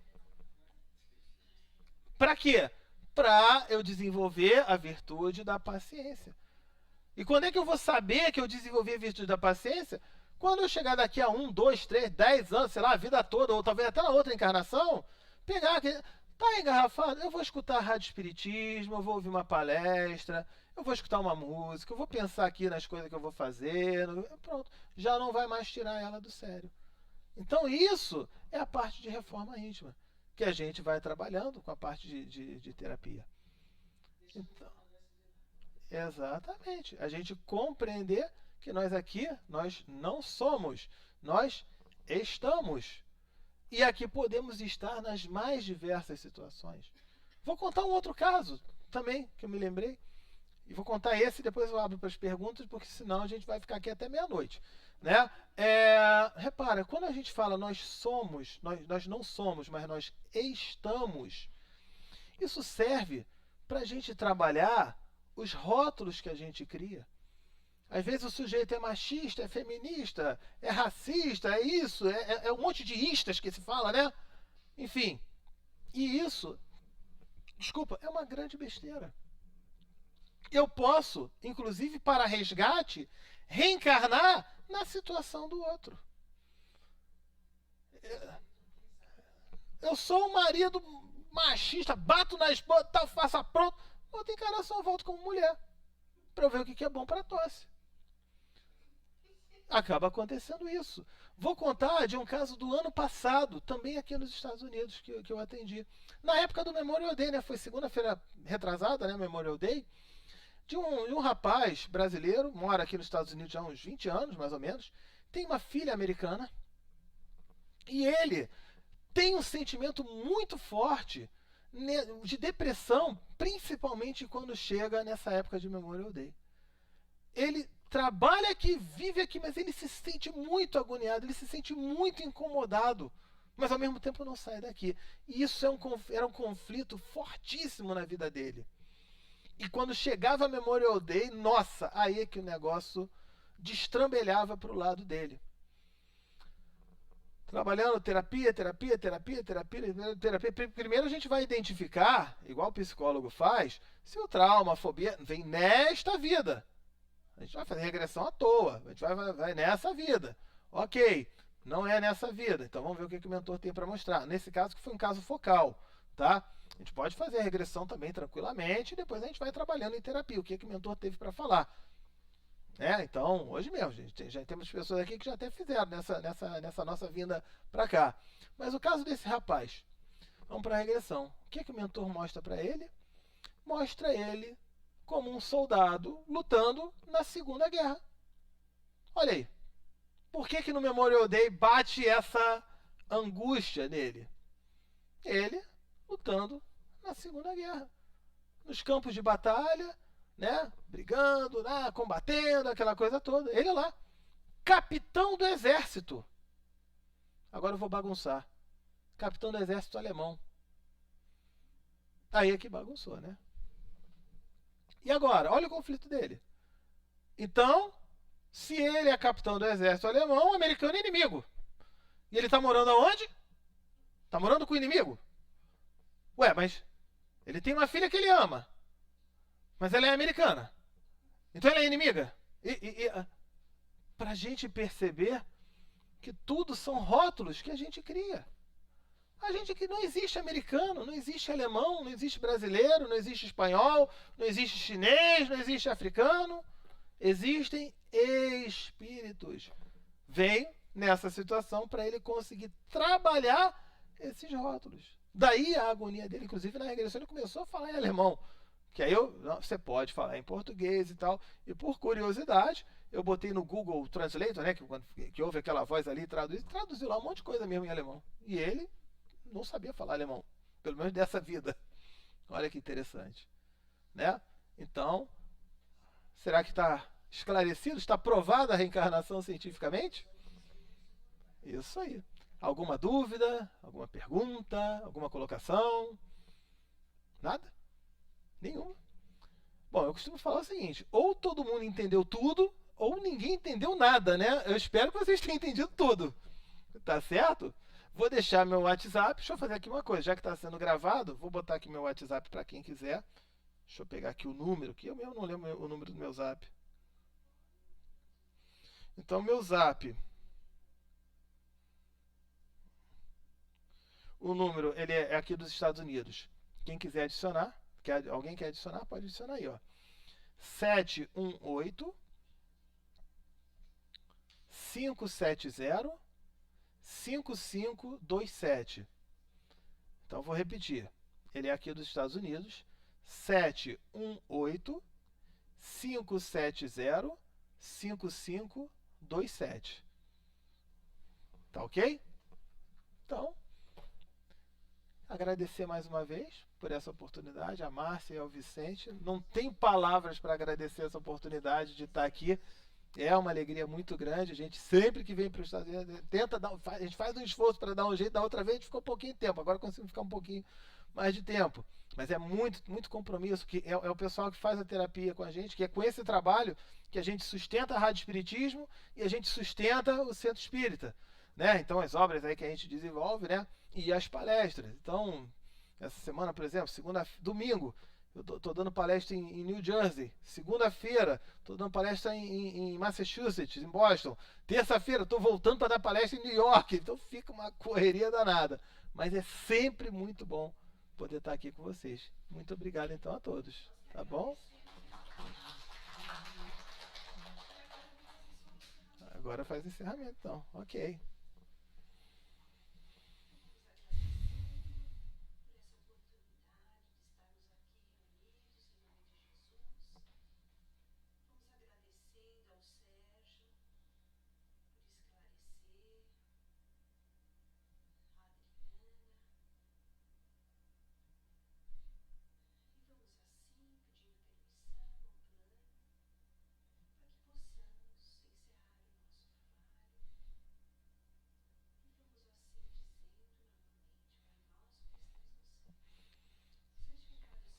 Para quê? Para eu desenvolver a virtude da paciência. E quando é que eu vou saber que eu desenvolvi a virtude da paciência? Quando eu chegar daqui a 1, 2, 3, 10 anos, sei lá, a vida toda, ou talvez até na outra encarnação, pegar aqui, tá engarrafado, eu vou escutar rádio espiritismo, eu vou ouvir uma palestra, eu vou escutar uma música, eu vou pensar aqui nas coisas que eu vou fazer, pronto, já não vai mais tirar ela do sério. Então isso é a parte de reforma íntima, que a gente vai trabalhando com a parte de terapia. Então, exatamente. A gente compreender que nós aqui, nós não somos, nós estamos. E aqui podemos estar nas mais diversas situações. Vou contar um outro caso também, que eu me lembrei. E vou contar esse e depois eu abro para as perguntas, porque senão a gente vai ficar aqui até meia-noite. né? Repara, quando a gente fala nós somos, nós não somos, mas nós estamos, isso serve para a gente trabalhar os rótulos que a gente cria. Às vezes o sujeito é machista, é feminista, é racista, é isso, é um monte de istas que se fala, né? Enfim, e isso, desculpa, é uma grande besteira. Eu posso, inclusive para resgate, reencarnar na situação do outro. Eu sou um marido machista, bato na esposa, tá, faça pronto. Outra encarnação eu volto como mulher, para eu ver o que é bom para a tosse. Acaba acontecendo isso. Vou contar de um caso do ano passado, também aqui nos Estados Unidos, que eu atendi. Na época do Memorial Day, né? Foi segunda-feira retrasada, né? Memorial Day. De um rapaz brasileiro, mora aqui nos Estados Unidos já há uns 20 anos, mais ou menos. Tem uma filha americana. E ele tem um sentimento muito forte de depressão, principalmente quando chega nessa época de Memorial Day. Ele trabalha aqui, vive aqui, mas ele se sente muito agoniado, ele se sente muito incomodado, mas ao mesmo tempo não sai daqui. E isso era um conflito fortíssimo na vida dele. E quando chegava a Memorial Day, nossa, aí é que o negócio destrambelhava para o lado dele. Trabalhando terapia. Primeiro a gente vai identificar, igual o psicólogo faz, se o trauma, a fobia vem nesta vida. A gente vai fazer regressão à toa. A gente vai nessa vida. Ok, não é nessa vida. Então vamos ver o que o mentor tem para mostrar. Nesse caso, que foi um caso focal, tá? A gente pode fazer a regressão também tranquilamente e depois a gente vai trabalhando em terapia. O que o mentor teve para falar. Então, hoje mesmo, gente, já temos pessoas aqui que já até fizeram nessa nossa vinda para cá. Mas o caso desse rapaz, vamos para a regressão. O que o mentor mostra para ele? Mostra ele como um soldado lutando na Segunda Guerra. Olha aí. Por que no Memorial Day bate essa angústia nele? Ele lutando na Segunda Guerra. Nos campos de batalha, né? Brigando, combatendo, aquela coisa toda. Ele lá. Capitão do exército. Agora eu vou bagunçar. Capitão do exército alemão. Aí é que bagunçou, né? E agora? Olha o conflito dele. Então, se ele é capitão do exército alemão, o americano é inimigo. E ele tá morando aonde? Tá morando com o inimigo? Ué, mas ele tem uma filha que ele ama. Mas ela é americana. Então ela é inimiga. Pra gente perceber que tudo são rótulos que a gente cria. A gente que não existe americano, não existe alemão, não existe brasileiro, não existe espanhol, não existe chinês, não existe africano. Existem espíritos. Vem nessa situação para ele conseguir trabalhar esses rótulos. Daí a agonia dele, inclusive na regressão ele começou a falar em alemão. Que aí você pode falar em português e tal. E por curiosidade, eu botei no Google Translator, né? Que ouve aquela voz ali, traduziu lá um monte de coisa mesmo em alemão. E ele não sabia falar alemão, pelo menos dessa vida. Olha que interessante, né? Então, será que está esclarecido? Está provada a reencarnação cientificamente? Isso aí. Alguma dúvida? Alguma pergunta? Alguma colocação? Nada? Nenhuma. Bom, eu costumo falar o seguinte: ou todo mundo entendeu tudo, ou ninguém entendeu nada, né? Eu espero que vocês tenham entendido tudo. Tá certo? Vou deixar meu WhatsApp. Deixa eu fazer aqui uma coisa. Já que está sendo gravado, vou botar aqui meu WhatsApp para quem quiser. Deixa eu pegar aqui o número, que eu mesmo não lembro o número do meu zap. Então, meu zap. O número, ele é aqui dos Estados Unidos. Quem quiser adicionar, alguém quer adicionar, pode adicionar aí, ó. 718 570 5527. Então vou repetir. Ele é aqui dos Estados Unidos. 718 570 5527. Tá ok? Então, agradecer mais uma vez por essa oportunidade, a Márcia e ao Vicente. Não tem palavras para agradecer essa oportunidade de estar aqui É uma alegria muito grande. A gente sempre que vem para os Estados Unidos tenta dar, a gente faz um esforço para dar um jeito. Da outra vez a gente ficou um pouquinho de tempo. Agora conseguimos ficar um pouquinho mais de tempo. Mas é muito, muito compromisso. Que é o pessoal que faz a terapia com a gente, que é com esse trabalho que a gente sustenta a Rádio Espiritismo e a gente sustenta o Centro Espírita, né? Então as obras aí que a gente desenvolve, né? E as palestras. Então essa semana, por exemplo, domingo, eu tô dando palestra em New Jersey. Segunda-feira, tô dando palestra em Massachusetts, em Boston. Terça-feira, tô voltando para dar palestra em New York. Então fica uma correria danada. Mas é sempre muito bom poder estar aqui com vocês. Muito obrigado então a todos. Tá bom? Agora faz o encerramento então. Ok.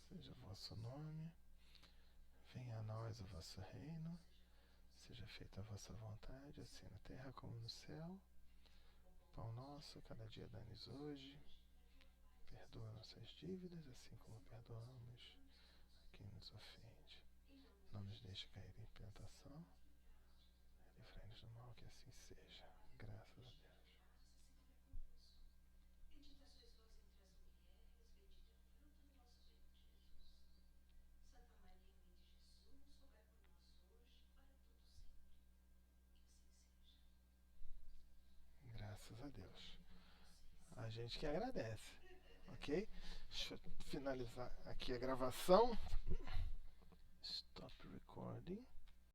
Seja o vosso nome, venha a nós o vosso reino, seja feita a vossa vontade, assim na terra como no céu. Pão nosso, cada dia dá-nos hoje. Perdoa nossas dívidas, assim como perdoamos a quem nos ofende. Não nos deixe cair em tentação. Livrai-nos do mal, que assim seja. Graças a Deus. Graças a Deus. A gente que agradece. Ok? Deixa eu finalizar aqui a gravação. Stop recording.